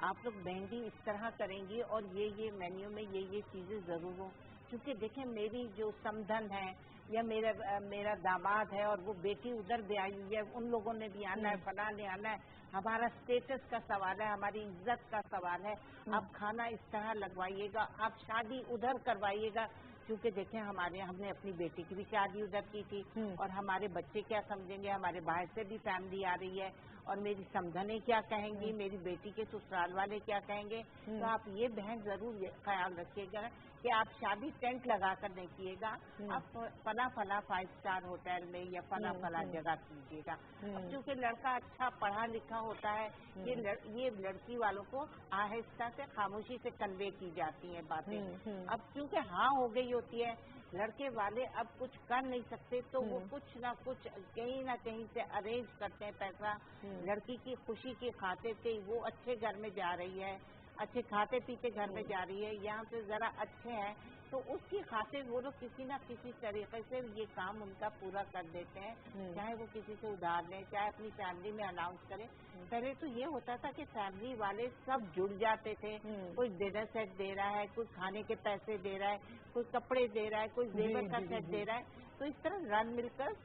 آپ لوگ مہندی اس طرح کریں گی اور یہ مینیو میں یہ چیزیں ضرور ہوں، کیونکہ دیکھیں میری جو سمدھن ہے یا میرا داماد ہے اور وہ بیٹی ادھر بھی آئی ہوئی ہے، ان لوگوں نے بھی آنا ہے، فلاں نے آنا ہے، ہمارا اسٹیٹس کا سوال ہے، ہماری عزت کا سوال ہے، آپ کھانا اس طرح لگوائیے گا، آپ شادی ادھر کروائیے گا، کیونکہ دیکھیں ہم نے اپنی بیٹی کی بھی شادی ادھر کی تھی، اور ہمارے بچے کیا سمجھیں گے، ہمارے باہر سے بھی فیملی آ رہی ہے، اور میری سمجھنے کیا کہیں گی، میری بیٹی کے سسرال والے کیا کہیں گے۔ تو آپ یہ بہن ضرور خیال رکھیے گا کہ آپ شادی ٹینٹ لگا کر نہیں کیے گا، آپ فلاں 5 اسٹار ہوٹل میں یا فلاں جگہ کیجیے گا۔ اب کیونکہ لڑکا اچھا پڑھا لکھا ہوتا ہے، یہ لڑکی والوں کو آہستہ سے خاموشی سے کنوے کی جاتی ہیں باتیں، اب کیونکہ ہاں ہو گئی ہوتی ہے، لڑکے والے اب کچھ کر نہیں سکتے تو وہ کچھ نہ کچھ کہیں نہ کہیں سے ارینج کرتے ہیں پیسہ، لڑکی کی خوشی کی خاطر کہ وہ اچھے گھر میں جا رہی ہے، اچھے کھاتے پیتے گھر میں جا رہی ہے، یہاں سے ذرا اچھے ہیں، تو اس کی خاطر وہ لوگ کسی نہ کسی طریقے سے یہ کام ان کا پورا کر دیتے ہیں، چاہے وہ کسی سے ادھار لیں، چاہے اپنی فیملی میں اناؤنس کریں۔ پہلے تو یہ ہوتا تھا کہ فیملی والے سب جڑ جاتے تھے، کوئی ڈنر سیٹ دے رہا ہے، کوئی کھانے کے پیسے دے رہا ہے، کوئی کپڑے دے رہا ہے، کوئی زیور کا سیٹ دے رہا ہے، تو اس طرح رل مل کر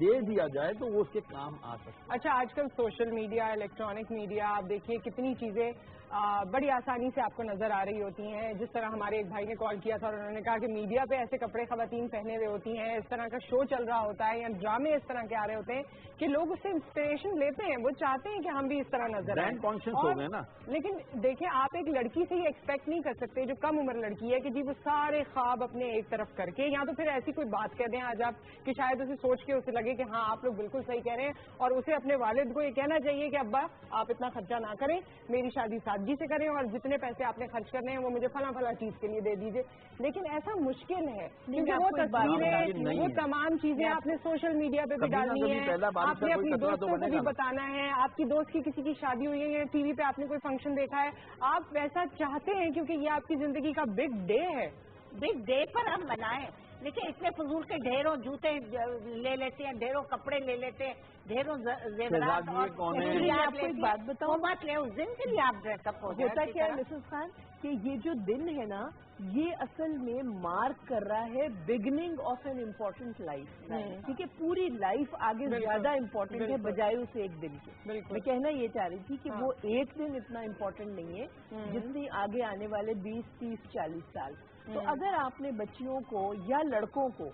دے دیا جائے تو وہ اس کے کام آ سکتا ہے۔ اچھا، آج کل سوشل میڈیا، الیکٹرانک میڈیا، آپ دیکھیے کتنی چیزیں بڑی آسانی سے آپ کو نظر آ رہی ہوتی ہیں. جس طرح ہمارے ایک بھائی نے کال کیا تھا اور انہوں نے کہا کہ میڈیا پہ ایسے کپڑے خواتین پہنے ہوئے ہوتی ہیں, اس طرح کا شو چل رہا ہوتا ہے یا ڈرامے اس طرح کے آ رہے ہوتے ہیں کہ لوگ اس سے انسپریشن لیتے ہیں, وہ چاہتے ہیں کہ ہم بھی اس طرح نظر آئیں. برانڈ کانشیس ہو گئے نا. لیکن دیکھیں آپ ایک لڑکی سے یہ ایکسپیکٹ نہیں کر سکتے جو کم عمر لڑکی ہے کہ جی وہ سارے خواب اپنے ایک طرف کر کے, یا تو پھر ایسی کوئی بات کہہ دیں آج آپ کہ شاید اسے سوچ کے اسے لگے کہ ہاں آپ لوگ بالکل صحیح کہہ رہے ہیں, اور اسے اپنے والد کو یہ کہنا چاہیے کہ ابا آپ اتنا خرچہ نہ کریں, میری شادی سادگی سے کریں اور جتنے پیسے آپ نے خرچ کرنے ہیں وہ مجھے فلاں فلاں چیز کے لیے دے دیجیے. لیکن ایسا مشکل ہے کیونکہ وہ تصویریں, وہ تمام چیزیں آپ نے سوشل میڈیا پہ بھی ڈالنی ہے, آپ نے اپنی دوستوں کو بھی بتانا ہے, آپ کی دوست کی کسی کی شادی ہوئی ہے یا ٹی وی پہ آپ نے کوئی فنکشن دیکھا ہے, آپ ویسا چاہتے ہیں کیونکہ یہ آپ کی زندگی کا بگ ڈے ہے. بگ ڈے پر ہم منائیں, لیکن اتنے فضول کے ڈھیروں جوتے لے لیتے ہیں, ڈھیروں کپڑے لے لیتے ہیں, ڈھیروں زیورات, آپ کو ایک بات بتاؤں, بات لے اس دن کے لیے آپ ڈریس اپ ہو ہوتا کیا ہے مسز خان کہ یہ جو دن ہے نا یہ اصل میں مارک کر رہا ہے beginning of an important life, ٹھیک ہے, پوری لائف آگے زیادہ امپورٹنٹ ہے بجائے اس ایک دن کے. میں کہنا یہ چاہ رہی تھی کہ وہ ایک دن اتنا امپورٹنٹ نہیں ہے جتنی آگے آنے والے 20, 30, 40 سال. تو اگر آپ نے بچیوں کو یا لڑکوں کو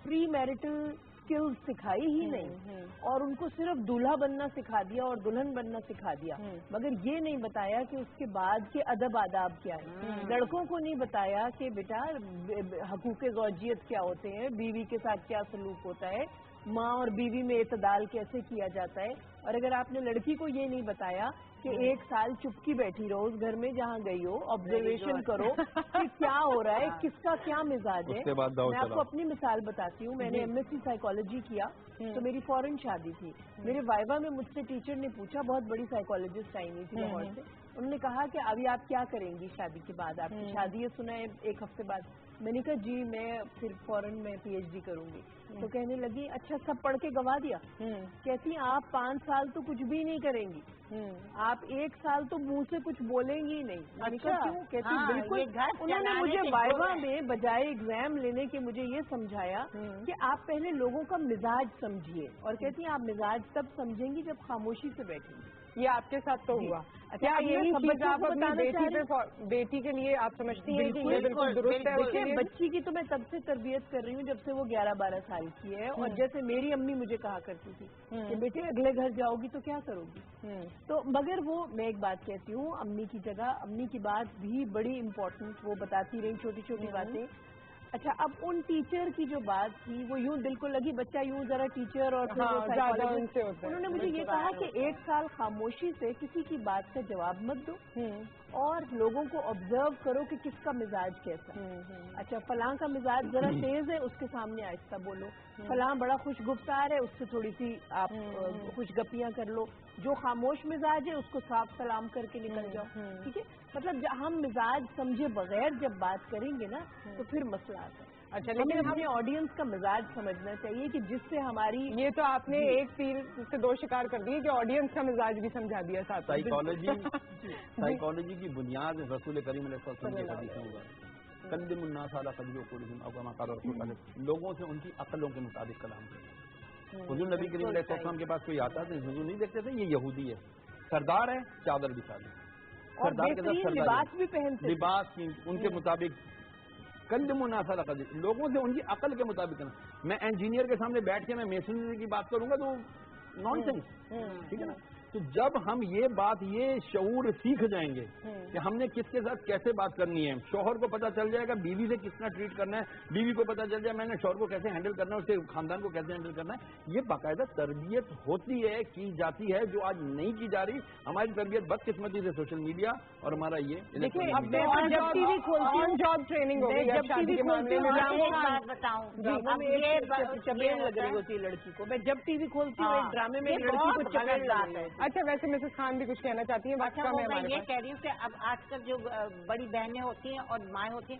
پری میرٹل اسکلز سکھائی ہی نہیں اور ان کو صرف دولہا بننا سکھا دیا اور دلہن بننا سکھا دیا, مگر یہ نہیں بتایا کہ اس کے بعد کے ادب آداب کیا ہے, لڑکوں کو نہیں بتایا کہ بیٹا حقوق زوجیت کیا ہوتے ہیں, بیوی کے ساتھ کیا سلوک ہوتا ہے, ماں اور بیوی میں اعتدال کیسے کیا جاتا ہے, اور اگر آپ نے لڑکی کو یہ نہیں بتایا کہ 1 سال چپکی بیٹھی رہو اس گھر میں جہاں گئی ہو, آبزرویشن کرو کہ کیا ہو رہا ہے, کس کا کیا مزاج ہے. میں آپ کو اپنی مثال بتاتی ہوں, میں نے ایم ایس سی سائیکالوجی کیا تو میری فورن شادی تھی. میرے وائوا میں مجھ سے ٹیچر نے پوچھا, بہت بڑی سائیکالوجسٹ آئی ہوئی تھی لاہور سے, انہوں نے کہا کہ ابھی آپ کیا کریں گی شادی کے بعد, آپ کی شادی ہے سنا ہے 1 ہفتے بعد. میں نے کہا جی میں پھر فوراً میں پی ایچ ڈی کروں گی. تو کہنے لگی اچھا سب پڑھ کے گوا دیا. کہتی آپ 5 سال تو کچھ بھی نہیں کریں گی, آپ 1 سال تو منہ سے کچھ بولیں گی نہیں. کہتی بالکل. انہوں نے مجھے وائوا میں بجائے ایگزام لینے کے مجھے یہ سمجھایا کہ آپ پہلے لوگوں کا مزاج سمجھیے, اور کہتی ہیں آپ مزاج تب سمجھیں گی جب خاموشی سے بیٹھیں گی. یہ آپ کے ساتھ تو ہوا. کیا یہی چیز آپ اپنی بیٹی کے لیے آپ سمجھتی ہیں کہ یہ بالکل درست ہے؟ بچی کی تو میں تب سے تربیت کر رہی ہوں جب سے وہ 11-12 سال کی ہے, اور جیسے میری امی مجھے کہا کرتی تھی کہ بیٹے اگلے گھر جاؤ گی تو کیا کرو گی. تو مگر وہ میں ایک بات کہتی ہوں, امی کی جگہ امی کی بات بھی بڑی امپورٹنٹ, وہ بتاتی رہی چھوٹی چھوٹی باتیں. اچھا اب ان ٹیچر کی جو بات تھی وہ یوں دل کو لگی, بچہ یوں ذرا ٹیچر اور انہوں نے مجھے یہ کہا کہ 1 سال خاموشی سے کسی کی بات کا جواب مت دو اور لوگوں کو آبزرو کرو کہ کس کا مزاج کیسا ہے. اچھا فلاں کا مزاج ذرا تیز ہے, اس کے سامنے آہستہ بولو. فلاں بڑا خوش گفتار ہے, اس سے تھوڑی سی آپ خوش گپیاں کر لو. جو خاموش مزاج ہے اس کو صاف سلام کر کے نکل جاؤ. ٹھیک ہے, مطلب ہم مزاج سمجھے بغیر جب بات کریں گے نا تو پھر مسئلہ آتا ہے. اچھا لیکن ہمیں آڈینس کا مزاج سمجھنا چاہیے کہ جس سے ہماری, یہ تو آپ نے ایک تیر سے 2 شکار کر دیے کہ آڈینس کا مزاج بھی سمجھا دیا ساتھ. سائیکالوجی کی بنیاد رسول کریم علیہ السلام کی حدیث ہوگا, قدم الناس علی قدر قلوبہم او کما قال رسول اللہ, لوگوں سے ان کی عقلوں کے مطابق کلام کریں. حضور نبی کریم علیہ السلام کے پاس کوئی آتا تھا, حضور نہیں دیکھتے تھے یہ یہودی ہے, سردار ہے چادر بچھا دیں, سردار کے ساتھ لباس بھی پہنتے, لباس ان کے مطابق. قدم الناس علی قدر, لوگوں سے ان کی عقل کے مطابق کرنا. میں انجینئر کے سامنے بیٹھ کے میں میسنری کی بات کروں گا تو نان سینس, ٹھیک ہے نا. تو جب ہم یہ بات, یہ شعور سیکھ جائیں گے کہ ہم نے کس کے ساتھ کیسے بات کرنی ہے, شوہر کو پتا چل جائے گا بیوی سے کس طرح ٹریٹ کرنا ہے, بیوی کو پتا چل جائے میں نے شوہر کو کیسے ہینڈل کرنا ہے, اس کے خاندان کو کیسے ہینڈل کرنا ہے. یہ باقاعدہ تربیت ہوتی ہے, کی جاتی ہے, جو آج نہیں کی جا رہی. ہماری تربیت بدقسمتی سے سوشل میڈیا اور ہمارا یہ جب ٹی وی کھولتی ہوں جاب ٹریننگ ہو گئی, جب شادی کے معاملے میں بتاؤں چپیڑ لگ رہی ہوتی ہے لڑکی کو. میں جب ٹی وی کھولتی ہوں ایک ڈرامے میں لڑکی کو چپیڑ لگ ہے. اچھا ویسے مسز خان بھی کچھ کہنا چاہتی ہیں. اچھا میں یہ کہہ رہی ہوں کہ اب آج کل جو بڑی بہنیں ہوتی ہیں اور مائیں ہوتی ہیں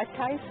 28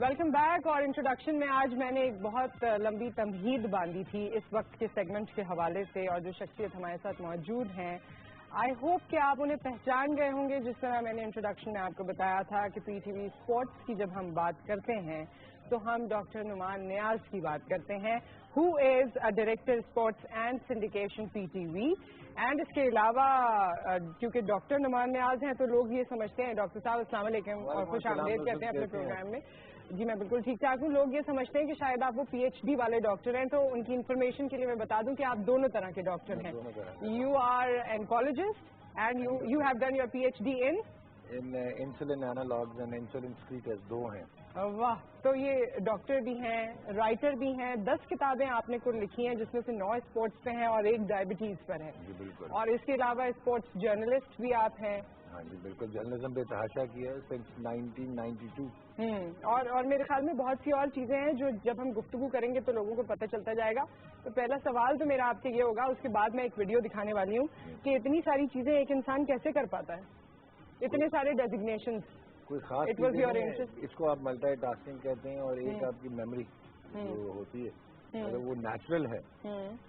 ویلکم بیک. اور انٹروڈکشن میں آج میں نے ایک بہت لمبی تمہید باندھی تھی اس وقت کے سیگمنٹ کے حوالے سے، اور جو شخصیت ہمارے ساتھ موجود ہیں آئی ہوپ کہ آپ انہیں پہچان گئے ہوں گے. جس طرح میں نے انٹروڈکشن میں آپ کو بتایا تھا کہ پی ٹی وی اسپورٹس کی جب ہم بات کرتے ہیں تو ہم ڈاکٹر نعمان نیاز کی بات کرتے ہیں، who is a director sports and syndication P T V. And اس کے علاوہ کیونکہ ڈاکٹر نعمان نیاز ہیں تو لوگ یہ سمجھتے ہیں، ڈاکٹر صاحب السلام علیکم اور خوش آمدید کہتے ہیں اپنے پروگرام میں. جی میں بالکل ٹھیک ٹھاک ہوں. لوگ یہ سمجھتے ہیں کہ شاید آپ وہ پی ایچ ڈی والے ڈاکٹر ہیں، تو ان کی انفارمیشن کے لیے میں بتا دوں کہ آپ دونوں طرح کے ڈاکٹر ہیں. You are oncologist and you have done your P H D in insulin analogues and insulin secretors, دو ہیں. واہ. تو یہ ڈاکٹر بھی ہیں، رائٹر بھی ہیں. 10 کتابیں آپ نے کل لکھی ہیں جس میں سے 9 اسپورٹس پہ ہیں اور 1 ڈائبٹیز پر ہے. جی بالکل. اور اس کے علاوہ اسپورٹس جرنلسٹ بھی آپ ہیں. ہاں جی بالکل. جرنلزم پہ تحاشا کیا ہے سنس 1992. اور میرے خیال میں بہت سی اور چیزیں ہیں جو جب ہم گفتگو کریں گے تو لوگوں کو پتہ چلتا جائے گا. تو پہلا سوال تو میرا آپ سے یہ ہوگا، اس کے بعد میں ایک ویڈیو دکھانے والی ہوں کہ اتنی ساری چیزیں ایک انسان کیسے کر پاتا ہے، اتنے سارے ڈیزگنیشنز. کوئی خاص چیز نہیں ہے، اس کو آپ ملٹی ٹاسکنگ کہتے ہیں. اور ایک آپ کی میموری جو ہوتی ہے اگر وہ نیچرل ہے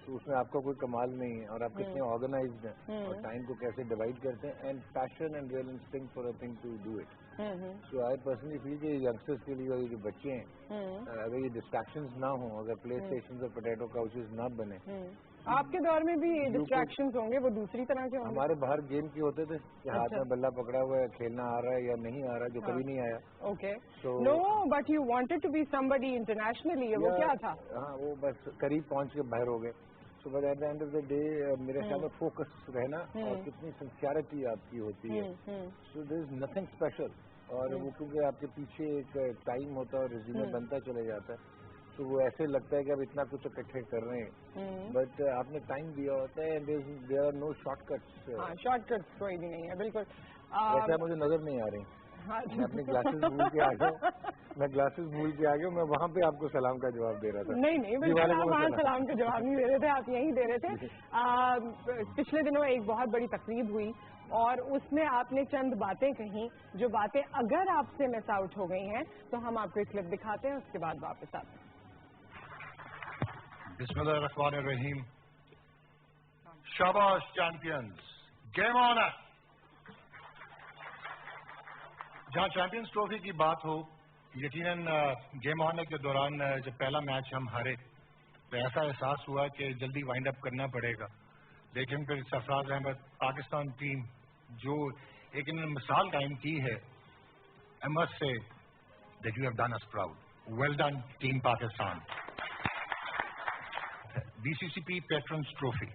تو اس میں آپ کا کوئی کمال نہیں ہے. اور آپ کتنے آرگنائزڈ ہیں اور ٹائم کو کیسے ڈیوائڈ کرتے ہیں. And passion and real instinct for a thing to do it. So I personally feel کہ ینگسٹرس کے لیے اور یہ جو بچے ہیں اگر یہ ڈسٹریکشنز نہ ہوں، اگر پلے اسٹیشنز اور پوٹیٹو کاؤچز نہ بنے. آپ کے دور میں بھی ڈسٹریکشنز ہوں گے، وہ دوسری طرح کے ہوں گے. ہمارے باہر گیم کی ہوتے تھے کہ ہاتھ میں بلہ پکڑا ہوا ہے، کھیلنا آ رہا ہے یا نہیں آ رہا، جو کبھی نہیں آیا. Okay. No but you wanted to be somebody internationally, وہ کیا تھا؟ ہاں وہ بس قریب پہنچ کے باہر ہو گئے. So but at the end of the day میرے خیال میں فوکس رہنا اور کتنی سنسیئرٹی آپ کی ہوتی ہے. سو دیر از نتھنگ اسپیشل. اور وہ کیونکہ آپ کے پیچھے ایک ٹائم ہوتا ہے اور ریزیومے بنتا چلا جاتا ہے تو وہ ایسے لگتا ہے کہ اب اتنا کچھ اکٹھے کر رہے ہیں، بٹ آپ نے ٹائم دیا ہوتا ہے. There are no shortcuts. Shortcuts کوئی بھی نہیں ہے. بالکل. ویسے مجھے نظر نہیں آ رہی. میں اپنے گلاسز بھول کے آ گیا، میں وہاں پہ آپ کو سلام کا جواب دے رہا تھا. نہیں آپ وہاں سلام کا جواب نہیں دے رہے تھے، آپ یہیں دے رہے تھے. پچھلے دنوں ایک بہت بڑی تقریب ہوئی اور اس میں آپ نے چند باتیں کہیں جو باتیں اگر آپ سے مس آؤٹ ہو گئی ہیں تو ہم آپ کو ایک کلپ دکھاتے ہیں، اس کے بعد واپس آتے ہیں. بسم اللہ الرحمن الرحیم. شاباش چیمپئنز، گیم آن. جہاں چیمپئنز ٹرافی کی بات ہو، یقیناً گیم آن کے دوران جب پہلا میچ ہم ہارے تو ایسا احساس ہوا کہ جلدی وائنڈ اپ کرنا پڑے گا. لیکن پھر سرفراز احمد پاکستان ٹیم جو ایک انہوں نے مثال قائم کی ہے، I must say that you have done us proud. Well done team Pakistan. B C C P patterns trophy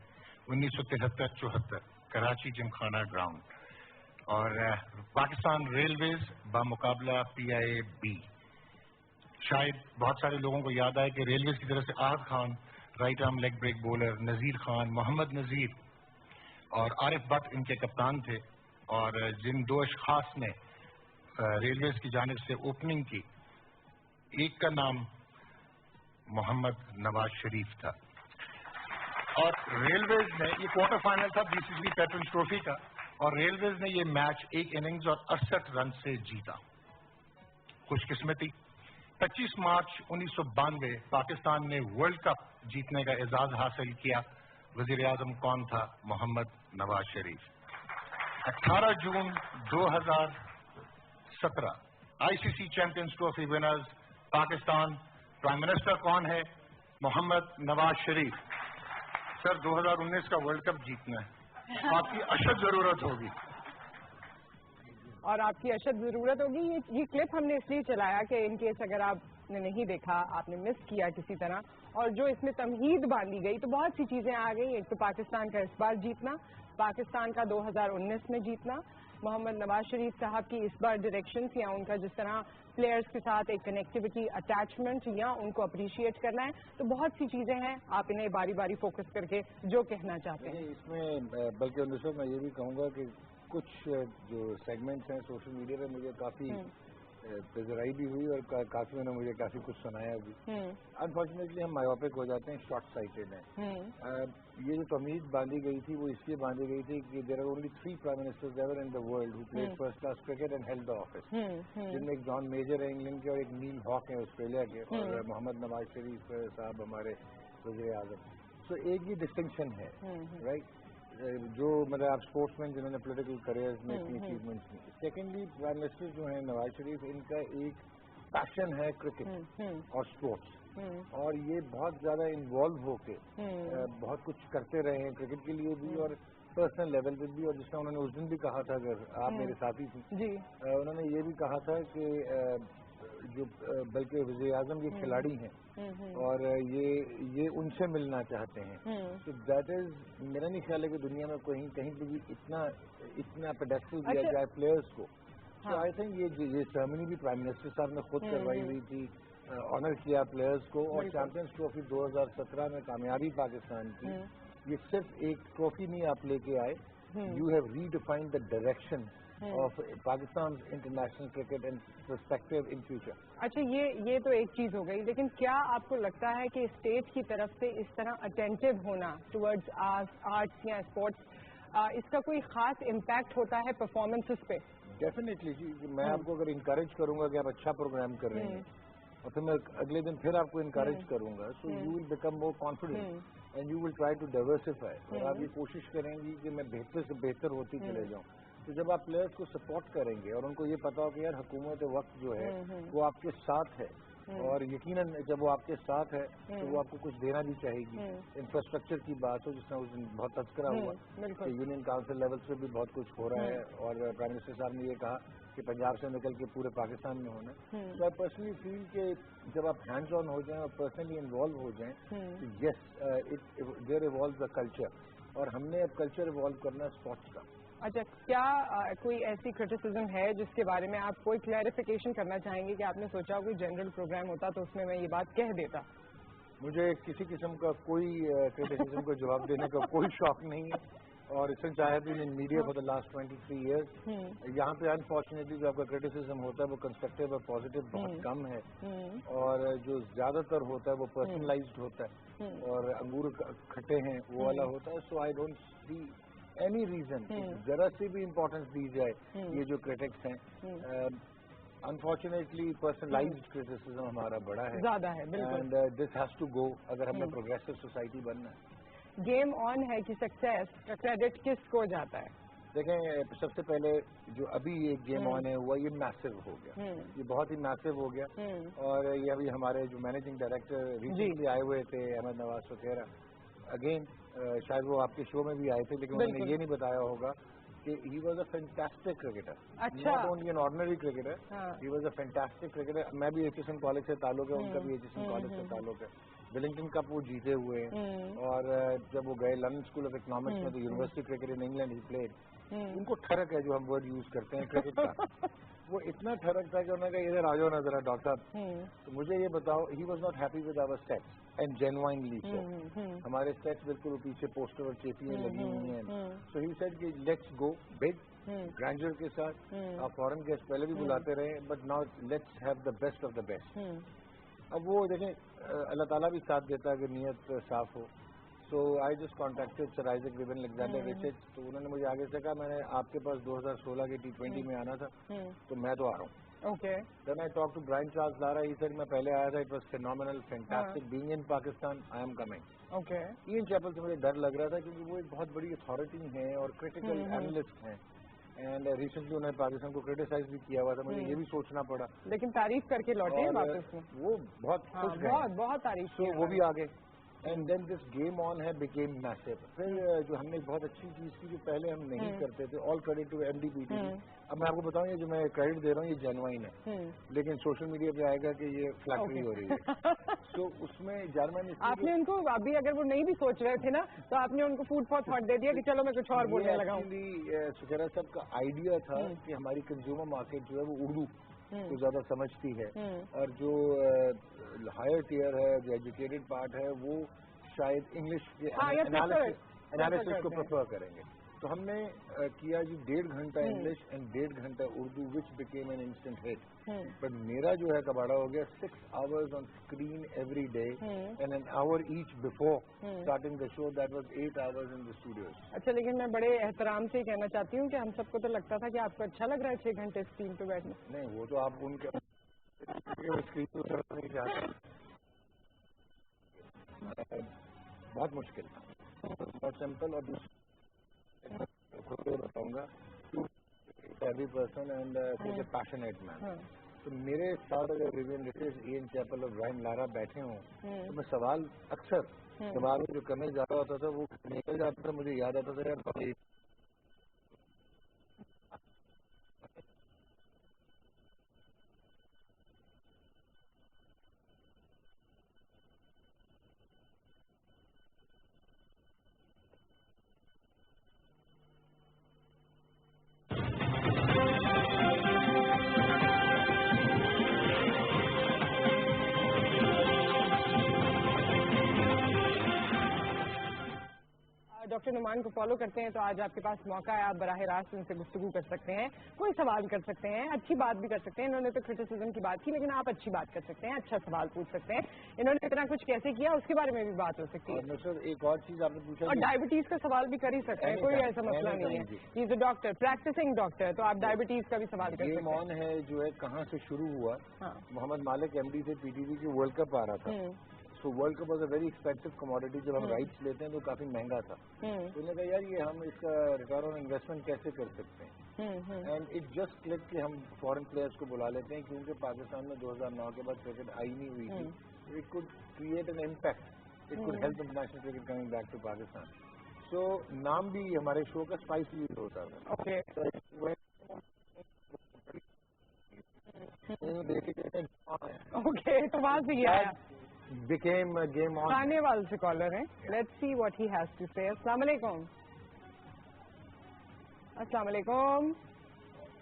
1973-74 Karachi Gymkhana ground. اور پاکستان ریلویز بمقابلہ پی آئی اے بی. شاید بہت سارے لوگوں کو یاد آئے کہ ریلویز کی طرف سے Agha Khan right arm leg break bowler Nazir Khan, Muhammad Nazir اور عارف بٹ ان کے کپتان تھے, اور جن دو اشخاص نے ریلویز کی جانب سے اوپننگ کی, ایک کا نام محمد نواز شریف تھا. اور ریلویز نے, یہ کوارٹر فائنل تھا BCCB پیٹرنز ٹرافی کا, اور ریلویز نے یہ میچ ایک اننگز اور 68 رن سے جیتا. خوش قسمتی 25 مارچ 1992 پاکستان نے ورلڈ کپ جیتنے کا اعزاز حاصل کیا. وزیر اعظم کون تھا؟ محمد نواز شریف. 18 جون 2017 ICC champions trophy winners Pakistan. Prime minister کون ہے؟ محمد نواز شریف. سر 2019 کا ورلڈ کپ جیتنا ہے, آپ کی اشد ضرورت ہوگی. اور آپ کی اشد ضرورت ہوگی. یہ کلپ ہم نے اس لیے چلایا کہ ان کیس اگر آپ نے نہیں دیکھا, آپ نے مس کیا کسی طرح, اور جو اس میں تمہید باندھی گئی تو بہت سی چیزیں آ گئی. ایک تو پاکستان کا اس بار جیتنا, پاکستان کا 2019 میں جیتنا, محمد نواز شریف صاحب کی اس بار ڈائریکشنز یا ان کا جس طرح پلیئرز کے ساتھ ایک کنیکٹیوٹی اٹیچمنٹ یا ان کو اپریشیٹ کرنا ہے. تو بہت سی چیزیں ہیں, آپ انہیں باری باری فوکس کر کے جو کہنا چاہتے ہیں. اس میں بلکہ میں یہ بھی کہوں گا کہ کچھ جو سیگمنٹس ہیں سوشل میڈیا پہ مجھے کافی پذیرائی بھی ہوئی, اور کافی انہوں نے مجھے کافی کچھ سنایا بھی. انفارچونیٹلی ہم مایوپک ہو جاتے ہیں, شارٹ سائٹڈ ہیں. یہ جو تمہید باندھی گئی تھی وہ اس لیے باندھی گئی تھی کہ there are only 3 prime ministers ever in the world who played first class cricket and held the office, جن میں ایک جان میجر ہے انگلینڈ کے, اور ایک نیل ہاک ہے آسٹریلیا کے, اور محمد نواز شریف صاحب ہمارے وزیر اعظم. سو ایک یہ ڈسٹنکشن ہے, رائٹ, جو مطلب آپ اسپورٹس مین جنہوں نے پولیٹیکل کریئرز میں اتنی اچیومنٹس کی. سیکنڈلی پرائم منسٹر جو ہیں نواز شریف, ان کا ایک پیشن ہے کرکٹ اور اسپورٹس, اور یہ بہت زیادہ انوالو ہو کے بہت کچھ کرتے رہے ہیں کرکٹ کے لیے بھی اور پرسنل لیول پہ بھی. اور جس طرح انہوں نے اس دن بھی کہا تھا, اگر آپ میرے ساتھی تھے, انہوں نے یہ بھی کہا تھا کہ جو بلکہ وزیر اعظم یہ کھلاڑی ہیں اور یہ ان سے ملنا چاہتے ہیں. تو دیٹ از, میرا نہیں خیال ہے کہ دنیا میں کہیں پہ بھی اتنا پیڈسٹل دیا جائے پلیئرس کو. تو آئی تھنک یہ سرمنی بھی پرائم منسٹر صاحب نے خود کروائی ہوئی تھی, آنر کیا پلیئرس کو. اور چیمپئنز ٹرافی 2017 میں کامیابی پاکستان کی. یہ صرف ایک ٹرافی نہیں آپ لے کے آئے, you have redefined the direction of Pakistan international cricket and perspective in future. اچھا, یہ تو ایک چیز ہو گئی, لیکن کیا آپ کو لگتا ہے کہ اسٹیٹ کی طرف سے اس طرح اٹینٹو ہونا ٹورڈز آرٹس یا اسپورٹس, اس کا کوئی خاص امپیکٹ ہوتا ہے پرفارمنسز پہ؟ ڈیفینیٹلی جی. میں آپ کو اگر انکریج کروں گا کہ آپ اچھا پروگرام کر رہے ہیں, اور پھر میں اگلے دن پھر آپ کو انکریج کروں گا, so you will become more confident and you will try to diversify. اور آپ یہ کوشش کریں گی کہ میں بہتر سے بہتر ہوتی چلے جاؤں. تو جب آپ پلیئرس کو سپورٹ کریں گے اور ان کو یہ پتا ہو کہ یار حکومت وقت جو ہے وہ آپ کے ساتھ ہے, اور یقیناً جب وہ آپ کے ساتھ ہے تو وہ آپ کو کچھ دینا بھی چاہے گی. انفراسٹرکچر کی بات ہو, جس میں اس دن بہت تذکرہ ہوا کہ یونین کاؤنسل لیول پہ بھی بہت کچھ ہو رہا ہے, اور پرائم منسٹر صاحب نے یہ کہا کہ پنجاب سے نکل کے پورے پاکستان میں ہونا ہے. تو آئی پرسنلی فیل کہ جب آپ ہینڈز آن ہو جائیں اور پرسنلی انوالو ہو جائیں, تو یس دیر ایوالوز اے کلچر, اور ہم نے اب کلچر ایوالو کرنا ہے اسپورٹس کا. اچھا, کیا کوئی ایسی کرٹیسزم ہے جس کے بارے میں آپ کوئی کلیریفیکیشن کرنا چاہیں گے کہ آپ نے سوچا ہو کوئی جنرل پروگرام ہوتا تو اس میں یہ بات کہہ دیتا؟ مجھے کسی قسم کا کوئی کرٹیسزم کا جواب دینے کا کوئی شوق نہیں ہے, اور اس میں چاہے بھی media for the last 23 years. یہاں پہ انفارچونیٹلی جو آپ کا کرٹیسزم ہوتا ہے وہ کنسٹرکٹیو اور پازیٹیو بہت کم ہے, اور جو زیادہ تر ہوتا ہے وہ پرسنلائزڈ ہوتا ہے اور انگور کھٹے ہیں وہ والا ہوتا ہے. So I don't see any reason ذرا سی بھی امپورٹینس دی جائے یہ جو کرٹکس ہیں. انفارچونیٹلی پرسنلائزڈ کرٹیسزم ہمارا بڑا ہے, زیادہ ہے, and this has to go اگر ہم نے پروگریسو سوسائٹی بننا ہے. گیم آن ہے کہ سکسیس کا کریڈٹ کس کو جاتا ہے؟ دیکھیں, سب سے پہلے جو ابھی یہ گیم آن ہے ہوا, یہ میسو ہو گیا, یہ بہت ہی میسو ہو گیا. اور یہ ابھی ہمارے جو مینیجنگ ڈائریکٹر ریسنٹلی آئے ہوئے تھے, احمد نواز وغیرہ, اگین شاید وہ آپ کے شو میں بھی آئے تھے, لیکن انہوں نے یہ نہیں بتایا ہوگا کہ he was a fantastic cricketer, not only an ordinary cricketer, he was a fantastic cricketer. میں بھی ایچ ایس این کالج سے تعلق ہے, ان کا بھی ایچ ایس این کالج سے تعلق ہے. ولنگٹن کپ وہ جیتے ہوئے ہیں, اور جب وہ گئے لندن اسکول آف اکنامکس میں تو یونیورسٹی کرکٹ ان انگلینڈ ہی پلیڈ. ان کو ٹھڑک ہے جو ہم ورڈ یوز کرتے ہیں کرکٹ کا, وہ اتنا ٹھڑک تھا کہ انہوں نے کہا ادھر آ جاؤ نا ذرا ڈاکٹر صاحب, تو مجھے یہ بتاؤ, he was not happy with our steps and genuinely so. ہمارے اسٹیپس بالکل پیچھے پوسٹر اور چیپیاں لگی ہوئی ہیں. سو ہی سیڈ کہ لیٹس گو بگ گرینڈر کے ساتھ. آپ فورن گیسٹ پہلے بھی بلاتے رہے, but now let's have the best of the best. اب وہ دیکھیں اللہ تعالیٰ بھی ساتھ دیتا ہے کہ نیت صاف ہو. So I just contacted sir Isaac Vivian Alexander Richards, تو انہوں نے مجھے آگے سے کہا میں نے آپ کے پاس 2016 کے T20 میں آنا تھا, تو میں تو آ رہا ہوں. Okay. Then I talk to Brian Charles Lara, he said میں پہلے آیا تھا, it was phenomenal fantastic being in Pakistan, I am coming. Okay. Ian Chappell سے مجھے ڈر لگ رہا تھا کیونکہ وہ ایک بہت بڑی اتھارٹی ہیں اور کریٹیکل اینالسٹ ہیں, اینڈ ریسنٹلی انہوں نے پاکستان کو کریٹیسائز بھی کیا ہوا تھا, مجھے یہ بھی سوچنا پڑا. لیکن تعریف کر کے لوٹے واپس میں, وہ بہت خوش گئے, بہت تعریف. تو وہ بھی آگے. اینڈ دین دس گیم آن ہے بیکیم میسو. پھر جو ہم نے بہت اچھی چیز کی جو پہلے ہم نہیں کرتے تھے, آل کریڈٹ ٹو MDPT. اب میں آپ کو بتاؤں یہ جو میں کریڈٹ دے رہا ہوں یہ جینوائن ہے, لیکن سوشل میڈیا پہ آئے گا کہ یہ فلیکٹری ہو رہی ہے. تو اس میں جرمن آپ نے ان کو ابھی اگر وہ نہیں بھی سوچ رہے تھے نا, تو آپ نے ان کو فوڈ فار تھاٹ دے دیا کہ چلو میں کچھ اور بولنے لگا ہوں. سکھیرا صاحب کا آئیڈیا تھا کہ ہماری کنزیومر مارکیٹ جو ہے وہ اردو کو زیادہ سمجھتی ہے, اور جو ہائر ٹیئر ہے, جو ایجوکیٹڈ پارٹ ہے, وہ شاید انگلش کے انالیسس کو پریفر کریں گے. تو ہم نے کیا جی 1.5 گھنٹہ انگلش اینڈ 1.5 گھنٹہ Urdu, which became an instant hit. But میرا جو ہے کباڑا ہو گیا 6 hours on screen every day and an hour each before starting the show. That was 8 hours in the studios. اچھا, لیکن میں بڑے احترام سے کہنا چاہتی ہوں کہ ہم سب کو تو لگتا تھا کہ آپ کو اچھا لگ رہا ہے 6 گھنٹے اسکرین پہ بیٹھنا. نہیں, وہ تو آپ ان کے اسکرین پہ نہیں چاہتے. بہت مشکل تھا, بہت سمپل. اور دوسرے بتاؤں گا every person and a passionate man. تو میرے ساتھ اگر ویوین ریچرڈ, ایئن چیپل اور برائن لارا بیٹھے ہوں تو میں سوال اکثر سوال جو کرنے جا رہا ہوتا تھا وہ نکل جاتا تھا, مجھے یاد آتا تھا یار ڈاکٹر نعمان کو فالو کرتے ہیں تو آج آپ کے پاس موقع ہے, آپ براہ راست ان سے گفتگو کر سکتے ہیں, کوئی سوال کر سکتے ہیں, اچھی بات بھی کر سکتے ہیں. انہوں نے تو کرٹیسزم کی بات کی, لیکن آپ اچھی بات کر سکتے ہیں, اچھا سوال پوچھ سکتے ہیں. انہوں نے اتنا کچھ کیسے کیا اس کے بارے میں بھی بات ہو سکتی ہے. سر ایک اور چیز آپ نے پوچھا, اور ڈائبٹیز کا سوال بھی کر ہی سکتے ہیں, کوئی ایسا مسئلہ نہیں ہے. ہی از اے ڈاکٹر, پریکٹسنگ ڈاکٹر, تو آپ ڈائبٹیز کا بھی سوال کر سکتے ہیں. گیم آن ہے جو ہے کہاں سے شروع ہوا, محمد مالک MD سے PTV کی ورلڈ کپ آ رہا تھا. So World Cup was a very expensive commodity. جب ہم رائٹس لیتے ہیں تو کافی مہنگا تھا. تو انہوں نے کہا یار یہ ہم اس کا ریٹرن آن انویسٹمنٹ کیسے کر سکتے ہیں, اینڈ اٹ جسٹ کلک کہ ہم فورن پلیئرس کو بلا لیتے ہیں, کیونکہ پاکستان میں 2009 کے بعد کرکٹ آئی نہیں ہوئی تھی. It could create an impact, it could help international cricket coming back to Pakistan. So نام بھی ہمارے شو کا اسپائسی ہوتا تھا. اوکے, تو وہاں سے یہ آیا became a game on. کھانے والے سے کالر ہیں, let's see what he has to say. السلام علیکم. السلام علیکم.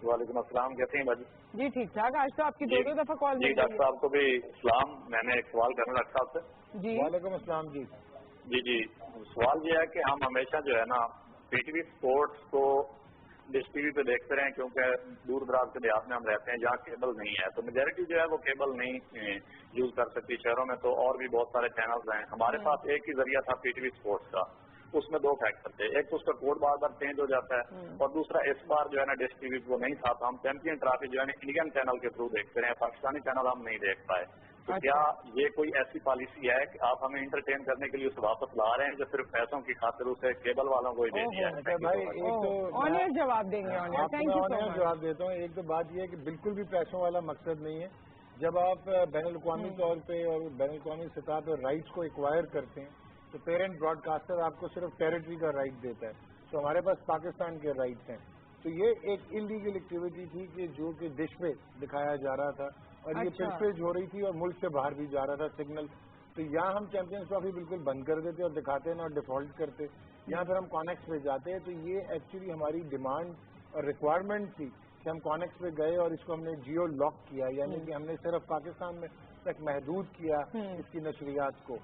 وعلیکم السلام, کیسے ہیں بھائی؟ جی ٹھیک ٹھاک. آج تو آپ کی 2 دفعہ کال مل گئی. ڈاکٹر صاحب کو بھی سلام. میں نے ایک سوال کرنا ڈاکٹر صاحب سے. جی وعلیکم السلام. جی سوال یہ ہے کہ ہم ہمیشہ جو ہے نا PTV اسپورٹس کو ڈش ٹی وی پہ دیکھتے رہے, کیونکہ دور دراز کے دیہات میں ہم رہتے ہیں جہاں کیبل نہیں ہے, تو میجورٹی جو ہے وہ کیبل نہیں یوز کر سکتی. شہروں میں تو اور بھی بہت سارے چینلز ہیں. ہمارے پاس ایک ہی ذریعہ تھا PTV اسپورٹس کا, اس میں 2 فیکٹر تھے. ایک تو اس کا کوڈ بار بار چینج ہو جاتا ہے, اور دوسرا اس بار جو ہے نا ڈش ٹی وی وہ نہیں تھا, تو ہم چیمپئن ٹرافی جو ہے نا انڈین چینل کے تھرو دیکھتے رہے, پاکستانی چینل ہم نہیں دیکھ پائے. تو کیا یہ کوئی ایسی پالیسی ہے کہ آپ ہمیں انٹرٹین کرنے کے لیے اسے واپس لا رہے ہیں, جو صرف پیسوں کی خاطر اسے کیبل والوں کو ہی دے دیا ہے؟ آنر جواب دیں گے. جواب دیتا ہوں. ایک تو بات یہ ہے کہ بالکل بھی پیسوں والا مقصد نہیں ہے. جب آپ بین الاقوامی طور پہ اور بین الاقوامی سطح پہ رائٹس کو ایکوائر کرتے ہیں تو پیرنٹ براڈ کاسٹر آپ کو صرف ٹیریٹری کا رائٹ دیتا ہے. تو ہمارے پاس پاکستان کے رائٹس ہیں. تو یہ ایک انلیگل ایکٹیویٹی تھی کہ جو کہ ڈش پہ دکھایا جا رہا تھا, اور یہ پرسپیج ہو رہی تھی اور ملک سے باہر بھی جا رہا تھا سگنل. تو یہاں ہم چیمپئنز ٹرافی بالکل بند کر دیتے اور دکھاتے ہیں اور ڈیفالٹ کرتے. یہاں پھر ہم کانیکٹ پہ جاتے ہیں. تو یہ ایکچولی ہماری ڈیمانڈ اور ریکوائرمنٹ تھی کہ ہم کونیکس پہ گئے اور اس کو ہم نے جیو لاک کیا، یعنی کہ ہم نے صرف پاکستان میں تک محدود کیا اس کی نشریات کو.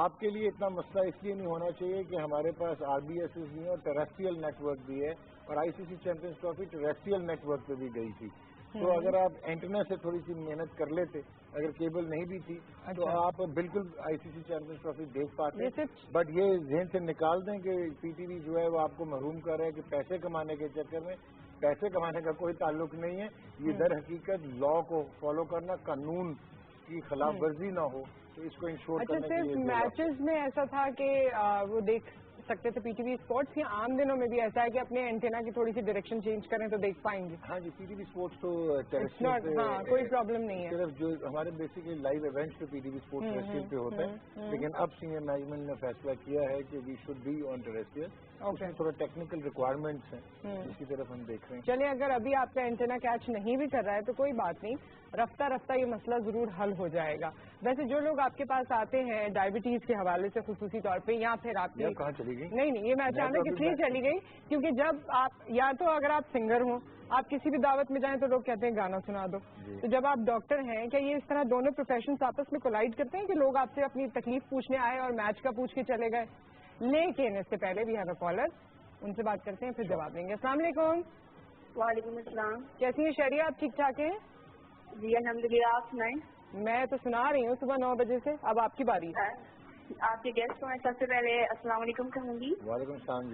آپ کے لیے اتنا مسئلہ اس لیے نہیں ہونا چاہیے کہ ہمارے پاس RBS بھی ہے اور ٹیریسٹریل نیٹ ورک بھی ہے، اور ICC champions trophy terrestrial network پہ بھی گئی تھی. تو اگر آپ اینٹنا سے تھوڑی سی محنت کر لیتے، اگر کیبل نہیں بھی تھی تو آپ بالکل ICC چیمپئنز ٹرافی دیکھ پاتے. بٹ یہ ذہن سے نکال دیں کہ PTV جو ہے وہ آپ کو محروم کر رہا ہے کہ پیسے کمانے کے چکر میں. پیسے کمانے کا کوئی تعلق نہیں ہے، یہ در حقیقت لا کو فالو کرنا، قانون کی خلاف ورزی نہ ہو تو اس کو انشور کرنے کے لیے. میچز میں ایسا تھا کہ وہ دیکھ سکتے تھے PTV اسپورٹس، یا عام دنوں میں بھی ایسا ہے کہ اپنے اینٹینا کی تھوڑی سی ڈائریکشن چینج کریں تو دیکھ پائیں گے؟ ہاں جی، PTV اسپورٹس تو کوئی پرابلم نہیں ہے. صرف جو ہمارے بیسیکلی لائیو ایونٹس پہ PTV اسپورٹس ٹیریسٹریل پہ ہوتا ہے، لیکن اب سینئر مینجمنٹ نے فیصلہ کیا ہے کہ we should be on terrestrial. اس میں تھوڑا ٹیکنیکل ریکوائرمنٹس ہیں، اس کی طرف ہم دیکھ رہے ہیں. چلیے، اگر ابھی آپ کا اینٹینا کیچ نہیں بھی کر رہا ہے تو کوئی بات نہیں، رفتہ رفتہ یہ مسئلہ ضرور حل ہو جائے گا. ویسے جو لوگ آپ کے پاس آتے ہیں ڈائبٹیز کے حوالے سے خصوصی طور پہ، یا پھر آپ کی کہاں چلی گئی؟ نہیں، یہ میں اچانک اس لیے چلی گئی کیونکہ جب آپ، یا تو اگر آپ سنگر ہوں، آپ کسی بھی دعوت میں جائیں تو لوگ کہتے ہیں گانا سنا دو. تو جب آپ ڈاکٹر ہیں، کیا یہ اس طرح دونوں پروفیشنز آپس میں کولائڈ کرتے ہیں کہ لوگ آپ سے اپنی تکلیف پوچھنے آئے اور میچ کا پوچھ کے چلے گئے؟ لیکن اس سے پہلے بھی ہیو اے کالر، ان سے بات کرتے ہیں پھر جواب دیں گے. السلام علیکم. وعلیکم السلام. کیسی ہیں شہریہ؟ آپ ٹھیک ٹھاک ہیں؟ جی الحمدللہ. آپ سنائیں. میں تو سنا رہی ہوں صبح 9 بجے سے. اب آپ کی باری. آپ کے گیسٹ کو میں سب سے پہلے السلام علیکم کہوں گی. وعلیکم السلام.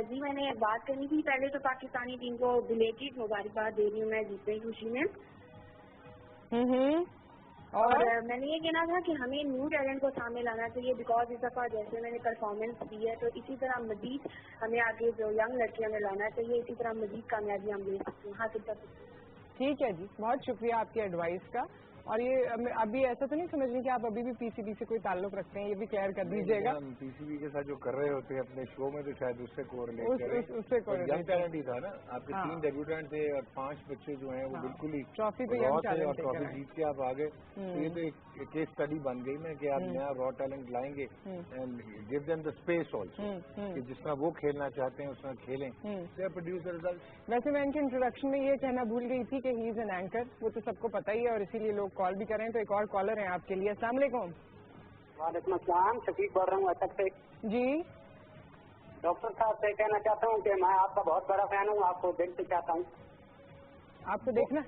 جی میں نے بات کرنی تھی. پہلے تو پاکستانی ٹیم کو بلیٹڈ مبارکباد دے رہی ہوں میں جیتنے کی خوشی میں. اور میں نے یہ کہنا تھا کہ ہمیں نیو ٹیلنٹ کو سامنے لانا چاہیے، بیکاز اس دفعہ جیسے میں نے پرفارمنس دی ہے تو اسی طرح مزید ہمیں آگے جو ینگ لڑکیاں میں لانا چاہیے، اسی طرح مزید کامیابی ہم لے سکتے ہیں، حاصل کر سکتے ہیں. ٹھیک ہے جی، بہت شکریہ آپ کی ایڈوائس کا. اور یہ ابھی ایسا تو نہیں سمجھ رہی کہ آپ ابھی بھی PCB سے کوئی تعلق رکھتے ہیں، یہ بھی کلیئر کر دیجیے گا. ہم PCB کے ساتھ جو کر رہے ہوتے ہیں اپنے شو میں تو شاید اس سے ینگ ٹیلنٹ ہی تھا نا. آپ کے 3 ڈیبیوٹنٹ تھے اور 5 بچے جو ہیں وہ بالکل ہی ٹرافی پہ اور ٹرافی جیت کے آپ آگے. تو یہ تو ایک کیس اسٹڈی بن گئی نا کہ آپ نیا را ٹیلنٹ لائیں گے and give them the space also کہ جس طرح وہ کھیلنا چاہتے ہیں اس طرح کھیلیں. Produce the result. ویسے میں ان کے انٹروڈکشن میں یہ کہنا بھول گئی تھی کہ ہی از این اینکر، وہ تو سب کو پتہ ہی ہے اور اسی لیے لوگ کال بھی کریں. تو ایک اور کالر ہیں آپ کے لیے. السلام علیکم. وعلیکم السلام. شفیق بول رہا ہوں اٹک سے. جی ڈاکٹر صاحب سے کہنا چاہتا ہوں کہ میں آپ کا بہت بڑا فین ہوں، آپ کو دیکھنا چاہتا ہوں. آپ کو دیکھنا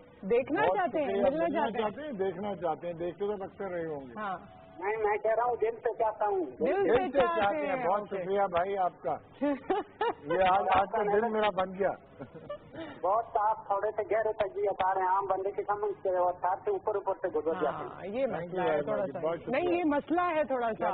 چاہتے ہیں، ملنا چاہتے ہیں؟ دیکھنا چاہتے ہیں، دیکھتے تو اکثر رہے ہوں گے. ہاں نہیں، میں کہہ رہا ہوں دل سے چاہتا ہوں. دل سے چاہتے ہیں. بہت شکریہ بھائی آپ کا. یہ آج کا دل میرا بن گیا. بہت آپ تھوڑے سے گہرے تجزیے بتا رہے ہیں، عام بندے کی سمجھ سے اور ساتھ سے اوپر سے گزر جاتے ہیں. یہ مسئلہ ہے تھوڑا سا. نہیں، یہ مسئلہ ہے تھوڑا سا.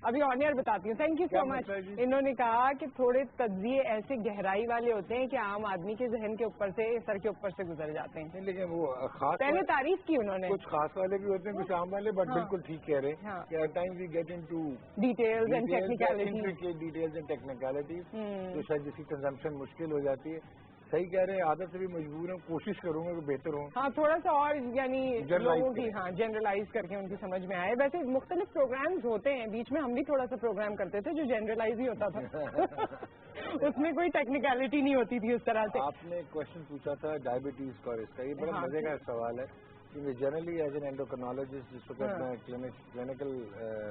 ابھی آن ایئر بتاتی ہوں. تھینک یو سو مچ. انہوں نے کہا کہ تھوڑے تجزیے ایسے گہرائی والے ہوتے ہیں کہ عام آدمی کے ذہن کے اوپر سے، سر کے اوپر سے گزر جاتے ہیں. لیکن وہ خاص پہلے تعریف کی انہوں نے. کچھ خاص والے بھی ہوتے ہیں، کچھ عام والے، بٹ بالکل ٹھیک کہہ رہے ہیں کہ ہر time we get into details and technicalities تو شاید جس کی کنزمپشن مشکل ہو جاتی ہے. صحیح کہہ رہے ہیں، عادت سے بھی مجبور ہوں، کوشش کروں گا کہ بہتر ہوں. ہاں تھوڑا سا اور یعنی لوگوں کی جنرلائز کر کے ان کی سمجھ میں آئے. ویسے مختلف پروگرامز ہوتے ہیں، بیچ میں ہم بھی تھوڑا سا پروگرام کرتے تھے جو جنرلائز ہی ہوتا تھا. اس میں کوئی ٹیکنیکلٹی نہیں ہوتی تھی اس طرح سے. آپ نے کوشچن پوچھا تھا ڈائبٹیز کا اور اس کا، یہ بڑا مزے کا سوال ہے کہ جنرلی ایز این اینڈوکرنالوجسٹ جس وقت میں کلینکل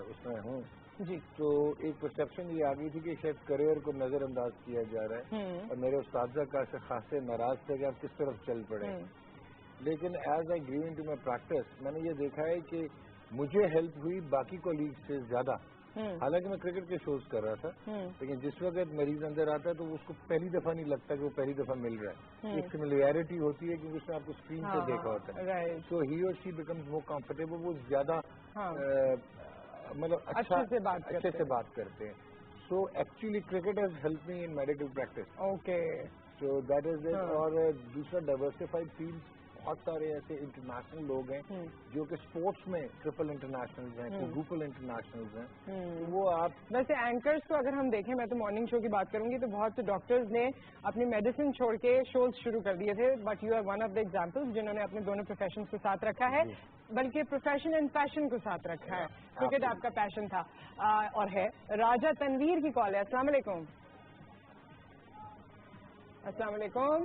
اس میں ہوں جی، تو ایک پرسیپشن یہ آ گئی تھی کہ شاید کریئر کو نظر انداز کیا جا رہا ہے اور میرے اساتذہ کا سے خاصے ناراض تھے کہ آپ کس طرف چل پڑے. لیکن as I grew into my practice میں نے یہ دیکھا ہے کہ مجھے ہیلپ ہوئی باقی کولیگ سے زیادہ. حالانکہ میں کرکٹ کے شوز کر رہا تھا، لیکن جس وقت مریض اندر آتا ہے تو اس کو پہلی دفعہ نہیں لگتا کہ وہ پہلی دفعہ مل رہا ہے. ایک سملیرٹی ہوتی ہے کیونکہ اس نے آپ کو اسکرین پہ دیکھا ہوتا ہے. سو ہی اور شی بیکمز مور کمفرٹیبل. وہ زیادہ مطلب اچھے سے بات کرتے ہیں. So actually cricket has help me in medical practice. Okay, so that is it. اور دوسرا ڈائیورسفائڈ فیلڈ، بہت سارے ایسے انٹرنیشنل لوگ ہیں جو کہ اسپورٹس میں ٹرپل انٹرنیشنل ہیں، کوڈروپل انٹرنیشنل ہیں. وہ آپ ویسے اینکرز کو اگر ہم دیکھیں، میں تو مارننگ شو کی بات کروں گی تو بہت سے ڈاکٹرز نے اپنی میڈیسن چھوڑ کے شوز شروع کر دیے تھے، but you are one of the example جنہوں نے اپنے دونوں پروفیشنز کو ساتھ رکھا ہے، بلکہ پروفیشن اینڈ پیشن کو ساتھ رکھا ہے. کرکٹ آپ کا پیشن تھا اور ہے. راجہ تنویر کی کال ہے. السلام علیکم. السلام علیکم.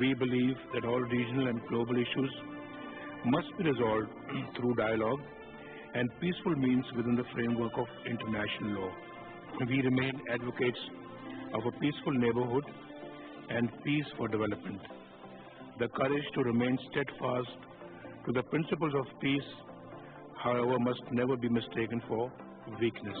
We believe that all regional and global issues must be resolved through dialogue and peaceful means within the framework of international law. We remain advocates of a peaceful neighborhood and peace for development. The courage to remain steadfast to the principles of peace, however, must never be mistaken for weakness.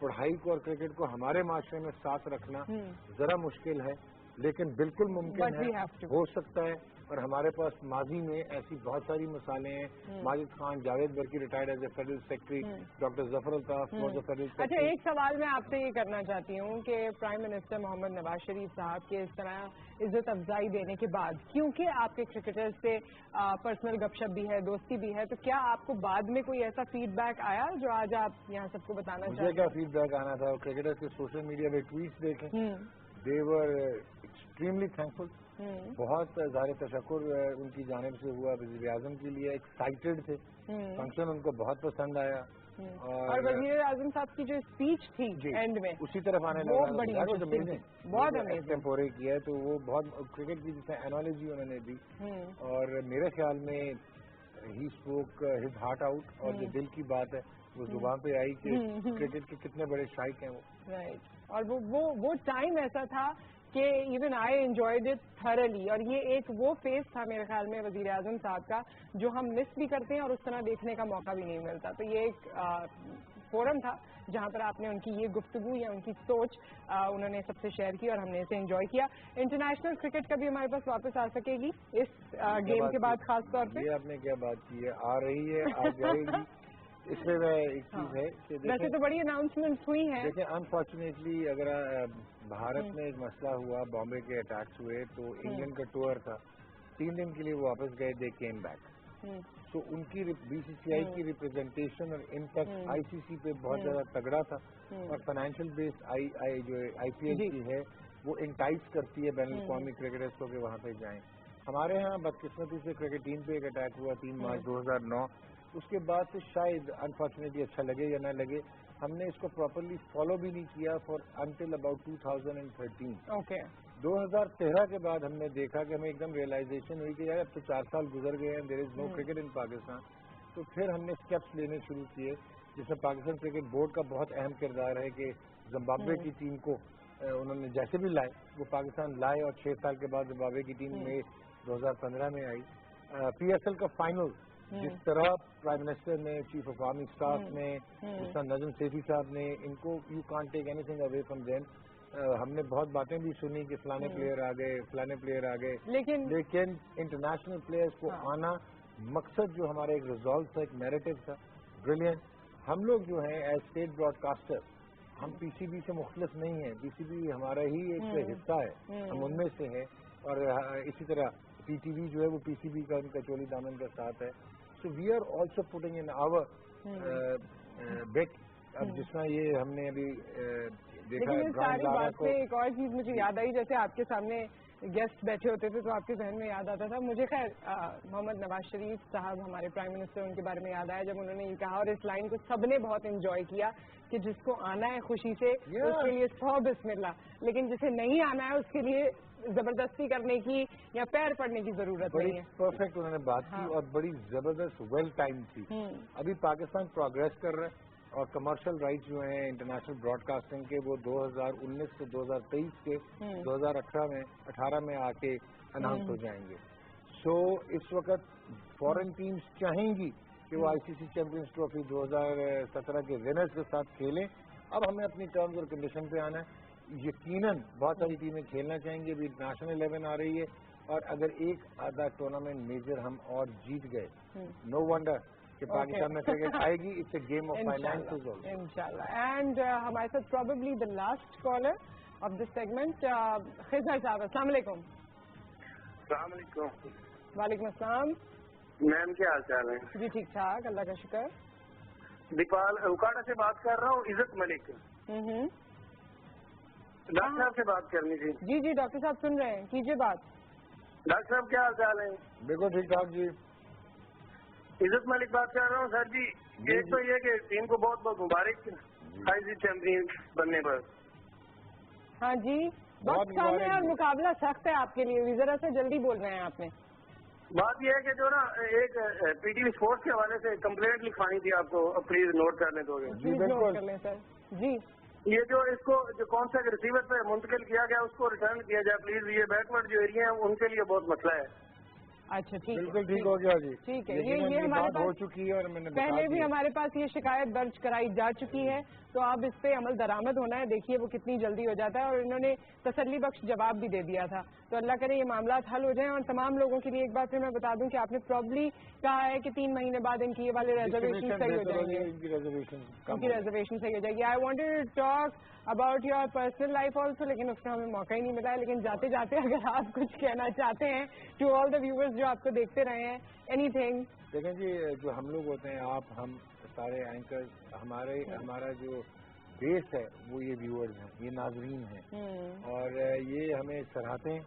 پڑھائی کو اور کرکٹ کو ہمارے معاشرے میں ساتھ رکھنا ذرا مشکل ہے، لیکن بالکل ممکن ہے، ہو سکتا ہے. اور ہمارے پاس ماضی میں ایسی بہت ساری مثالیں ہیں. Majid Khan, Javed Burki retired as a federal secretary, doctor Zafar Altaf was a federal secretary. اچھا، ایک سوال میں آپ سے یہ کرنا چاہتی ہوں کہ پرائم منسٹر محمد نواز شریف صاحب کے اس طرح عزت افزائی دینے کے بعد، کیونکہ آپ کے کرکٹر سے پرسنل گپ شپ بھی ہے، دوستی بھی ہے، تو کیا آپ کو بعد میں کوئی ایسا فیڈ بیک آیا جو آج آپ یہاں سب کو بتانا چاہتے ہیں؟ مجھے کیا فیڈ بیک آنا تھا، کرکٹر کے سوشل میڈیا پہ ٹویٹس دیکھیں، دے ور ایکسٹریملی تھینکفل. بہت ظاہر تشکر ان کی جانب سے ہوا وزیر اعظم کے لیے، ایکسائٹیڈ تھے، فنکشن ان کو بہت پسند آیا. اور وزیر اعظم صاحب کی جو اسپیچ تھی اینڈ میں اسی طرف آنے لگا، بہت ایکسٹمپورے کیا ہے. تو وہ بہت کرکٹ کی جیسے انالوجی انہوں نے دی، اور میرے خیال میں he spoke his heart out, اور جو دل کی بات ہے وہ زبان پہ آئی کہ کرکٹ کے کتنے بڑے شائق ہیں وہ. رائٹ. اور وہ ٹائم ایسا تھا کہ even I enjoyed it thoroughly, اور یہ ایک وہ فیز تھا میرے خیال میں وزیر اعظم صاحب کا جو ہم مس بھی کرتے ہیں اور اس طرح دیکھنے کا موقع بھی نہیں ملتا. تو یہ ایک فورم تھا جہاں پر آپ نے ان کی یہ گفتگو یا ان کی سوچ انہوں نے سب سے شیئر کی اور ہم نے اسے انجوائے کیا. انٹرنیشنل کرکٹ کا بھی ہمارے پاس واپس آ سکے گی اس گیم کے بعد، خاص طور پہ. یہ آپ نے کیا بات کی ہے، آ رہی ہے، آ جائے گی. اس میں ایک چیز ہے کہ ویسے تو بڑی اناؤنسمنٹ ہوئی ہیں. دیکھیں انفارچونیٹلی اگر بھارت میں ایک مسئلہ ہوا، بامبے کے اٹیکس ہوئے، تو انگلینڈ کا ٹور تھا، 3 دن کے لیے وہ واپس گئے، دے کیم بیک. تو ان کی بی سی سی آئی کی ریپرزینٹیشن اور امپیکٹ آئی سی سی پہ بہت زیادہ تگڑا تھا. اور فائنینشیل بیس جو آئی پی ایل کی ہے وہ انٹائز کرتی ہے بین الاقوامی کرکٹرز کو کہ وہاں پہ جائیں. ہمارے ہاں بدقسمتی سے کرکٹ ٹیم پہ ایک اٹیک ہوا 3 مارچ 2009. اس کے بعد سے شاید انفارچونیٹلی اچھا لگے یا نہ لگے، ہم نے اس کو پراپرلی فالو بھی نہیں کیا فار انٹل اباؤٹ 2013. 2013 کے بعد ہم نے دیکھا کہ ہمیں ایک دم ریئلائزیشن ہوئی کہ یار اب تو 4 سال گزر گئے ہیں، دیر از نو کرکٹ ان پاکستان. تو پھر ہم نے اسٹیپس لینے شروع کیے، جس میں پاکستان کرکٹ بورڈ کا بہت اہم کردار ہے کہ زمبابوے کی ٹیم کو انہوں نے جیسے بھی لائے وہ پاکستان لائے، اور 6 سال کے بعد زمبابوے کی ٹیم میں 2015 میں آئی. پی ایس ایل کا فائنل جس طرح پرائم منسٹر نے، چیف آف آرمی اسٹاف نے، جس طرح نجم سیٹھی صاحب نے، ان کو you can't take any thing away from them. ہم نے بہت باتیں بھی سنی کہ فلانے پلیئر آ گئے، فلانے پلیئر آ گئے، لیکن انٹرنیشنل پلیئرز کو آنا، مقصد جو ہمارا ایک ریزالو تھا، ایک نیریٹو تھا، بریلینٹ. ہم لوگ جو ہیں ایز اسٹیٹ براڈ کاسٹر، ہم پی سی بی سے مختلف نہیں ہیں. پی سی بی ہمارا ہی ایک حصہ ہے، ہم ان میں سے ہیں. اور اسی طرح پی ٹی وی جو ہے وہ پی سی بی کا ان کا چولی دامن کا ساتھ ہے. So we are also putting in our bit. اب جس طرح یہ ہم نے ابھی دیکھا ہے، ساری بات سے ایک اور چیز مجھے یاد آئی، جیسے آپ کے سامنے گیسٹ بیٹھے ہوتے تھے تو آپ کے ذہن میں یاد آتا تھا. مجھے خیر محمد نواز شریف صاحب ہمارے پرائم منسٹر، ان کے بارے میں یاد آیا جب انہوں نے یہ کہا، اور اس لائن کو سب نے بہت انجوائے کیا کہ جس کو آنا ہے خوشی سے اس کے لیے 100 بسم اللہ، لیکن جسے نہیں آنا ہے اس کے لیے زبردستی کرنے کی یا پیر پڑنے کی ضرورت نہیں ہے. پرفیکٹ انہوں نے بات کی اور بڑی زبردست ویل ٹائم تھی. ابھی پاکستان پروگریس کر رہا ہے اور کمرشل رائٹس جو ہیں انٹرنیشنل براڈ کاسٹنگ کے وہ 2019 سے 2023 کے 2018 میں آ کے اناؤنس ہو جائیں گے. سو اس وقت فورن ٹیمز چاہیں گی کہ وہ آئی سی سی چیمپئنز ٹرافی 2017 کے ونرز کے ساتھ کھیلیں. اب ہمیں اپنی ٹرمز اور کنڈیشن پہ آنا ہے. یقیناً بہت ساری ٹیمیں کھیلنا چاہیں گے. ابھی نیشنل 11 آ رہی ہے، اور اگر ایک آدھا ٹورنامنٹ میجر ہم اور جیت گئے، نو ونڈر کہ پاکستان میں کرکٹ آئے گی. It's a game of finances also انشاءاللہ. اینڈ ہمارے ساتھ probably the last caller of this segment Khizar Sahab. السلام علیکم. السلام علیکم. وعلیکم السلام. میم کیا حال چال ہے؟ جی ٹھیک ٹھاک، اللہ کا شکر. دیپال اوکاڑا سے بات کر رہا ہوں. عزت ملک. ڈاکٹر صاحب سے بات کرنی تھی. جی جی ڈاکٹر صاحب سن رہے ہیں، کیجیے بات. ڈاکٹر صاحب کیا حال چال ہے؟ بالکل ٹھیک ٹھاک جی. عزت ملک بات کر رہا ہوں. سر جی ایک تو یہ کہ ٹیم کو بہت بہت مبارک آئی سی چیمپئن بننے پر. ہاں جی وقت کم ہے اور مقابلہ سخت ہے آپ کے لیے، ذرا سے جلدی بول رہے ہیں آپ نے. بات یہ ہے کہ جو نا ایک پی ٹی وی اسپورٹس کے حوالے سے کمپلینٹ لکھوانی تھی آپ کو، پلیز نوٹ کرنے دو گے؟ جی نوٹ کر لیں سر. جی یہ جو اس کو جو کون سا ریسیور پہ منتقل کیا گیا اس کو ریٹرن کیا جائے پلیز. یہ بیکورڈ جو ایریا ہیں ان کے لیے بہت مسئلہ ہے. اچھا ٹھیک ہے، بالکل ٹھیک ہو گیا جی. ٹھیک ہے. یہ ہمارے پاس ہو چکی ہے اور میں نے پہلے بھی ہمارے پاس یہ شکایت درج کرائی جا چکی ہے تو اب اس پہ عمل درآمد ہونا ہے. دیکھیے وہ کتنی جلدی ہو جاتا ہے, اور انہوں نے تسلی بخش جواب بھی دے دیا تھا. تو اللہ کرے یہ معاملات حل ہو جائیں. اور تمام لوگوں کے لیے ایک بار پھر میں بتا دوں کہ آپ نے پرابلی کہا ہے کہ 3 مہینے بعد ان کی یہ والے ریزرویشن صحیح ہو جائیں گے, ان کی ریزرویشن صحیح ہو جائے گی. I wanted to talk about your personal life also, لیکن اس کا ہمیں موقع ہی نہیں ملا ہے. لیکن جاتے جاتے اگر آپ کچھ کہنا چاہتے ہیں ٹو آل دا ویورز جو آپ کو دیکھتے رہے ہیں, اینی تھنگ. دیکھیں جی, جو ہم لوگ ہوتے ہیں, آپ ہم سارے اینکر, ہمارا جو بیس ہے وہ یہ ویورز ہیں, یہ ناظرین ہیں, اور یہ ہمیں سراہتے ہیں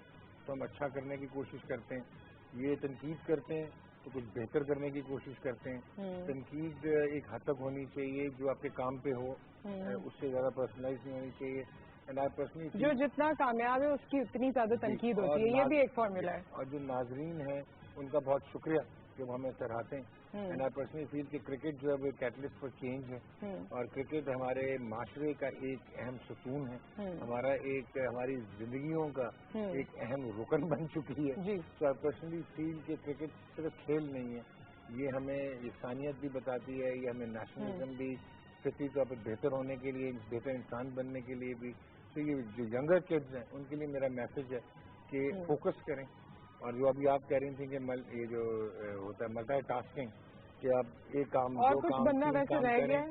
تو ہم اچھا کرنے کی کوشش کرتے ہیں, یہ تنقید کرتے ہیں تو کچھ بہتر کرنے کی کوشش کرتے ہیں. تنقید ایک حد تک ہونی چاہیے جو آپ کے کام پہ ہو, اس سے زیادہ پرسنلائز نہیں ہونی چاہیے. جو جتنا کامیاب ہے اس کی اتنی زیادہ تنقید ہوتی ہے, یہ بھی ایک فارمولا ہے. اور جو ناظرین ہیں ان کا بہت شکریہ کہ وہ ہمیں سراہتے ہیں. اینڈ آئی پرسنلی فیل کہ کرکٹ جو ہے وہ کیٹلسٹ فار چینج ہے, اور کرکٹ ہمارے معاشرے کا ایک اہم ستون ہے, ہماری زندگیوں کا ایک اہم رکن بن چکی ہے. تو آئی پرسنلی فیل کہ کرکٹ صرف کھیل نہیں ہے, یہ ہمیں انسانیت بھی بتاتی ہے, یہ ہمیں نیشنلزم بھی, فطری طور پر بہتر ہونے کے لیے, بہتر انسان بننے کے لیے بھی. تو یہ جو ینگر کڈز ہیں ان کے لیے میرا میسج ہے کہ فوکس کریں. اور جو ابھی آپ کہہ رہی تھیں کہ یہ جو ہوتا ہے ملٹی ٹاسکنگ, کہ آپ ایک کام اور کچھ بننا ویسے رہ گیا ہے,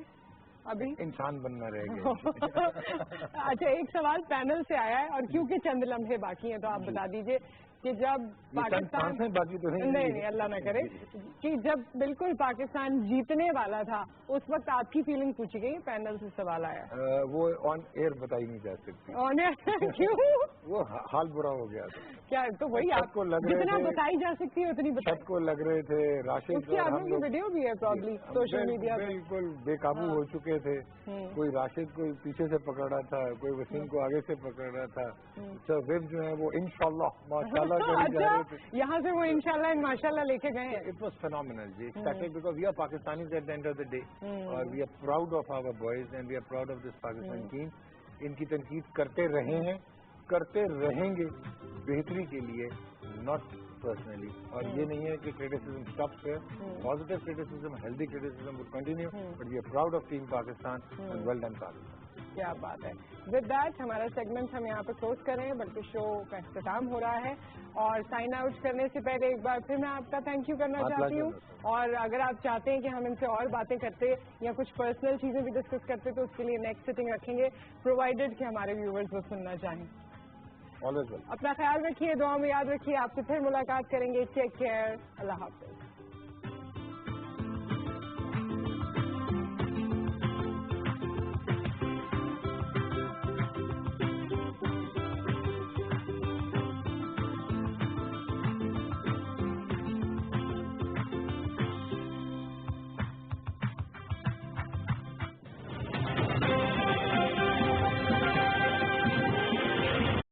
ابھی انسان بننا رہ گیا. اچھا, ایک سوال پینل سے آیا ہے, اور کیونکہ چند لمحے باقی ہیں تو آپ بتا دیجئے کہ جب پاکستان باقی تو نہیں اللہ نہ کرے, کہ جب بالکل پاکستان جیتنے والا تھا اس وقت آپ کی فیلنگ پوچھی گئی, پینل سے سوال آیا. وہ آن ایئر بتائی نہیں جا سکتی. آن ایئر کیوں؟ وہ حال برا ہو گیا تھا. کیا تو وہی آپ کو جتنا بتائی جا سکتی ہے اتنی سب کو لگ رہے تھے. راشد کی آپ کی ویڈیو بھی ہے پرابلی سوشل میڈیا پہ, بالکل بے قابو ہو چکے تھے. کوئی راشد کو پیچھے سے پکڑ رہا تھا, کوئی وسیم کو آگے سے پکڑ رہا تھا. ویب جو ہے وہ انشاءاللہ ماشاءاللہ یہاں سے وہ انشاءاللہ ماشاءاللہ لے کے گئے ہیں. It was phenomenal, G. Because we are Pakistanis at the end of the day, اور we are proud of our boys and we are proud of this Pakistan team. ان کی تنقید کرتے رہے ہیں, کرتے رہیں گے بہتری کے لیے, not personally. اور یہ نہیں ہے کہ criticism stops here. Positive criticism, healthy criticism would continue, but we are proud of Team Pakistan and well done Pakistan. کیا بات ہے. ود دیٹ ہمارا سیگمنٹ ہم یہاں پہ کلوز کر رہے ہیں, بلکہ شو کا اختتام ہو رہا ہے. اور سائن آؤٹ کرنے سے پہلے ایک بار پھر میں آپ کا تھینک یو کرنا چاہتی ہوں. اور اگر آپ چاہتے ہیں کہ ہم ان سے اور باتیں کرتے یا کچھ پرسنل چیزیں بھی ڈسکس کرتے تو اس کے لیے نیکسٹ سیٹنگ رکھیں گے, پرووائڈیڈ کہ ہمارے ویورز وہ سننا چاہیں. اپنا خیال رکھیے, دعا میں یاد رکھیے. آپ سے پھر ملاقات کریں گے. Take care. اللہ حافظ.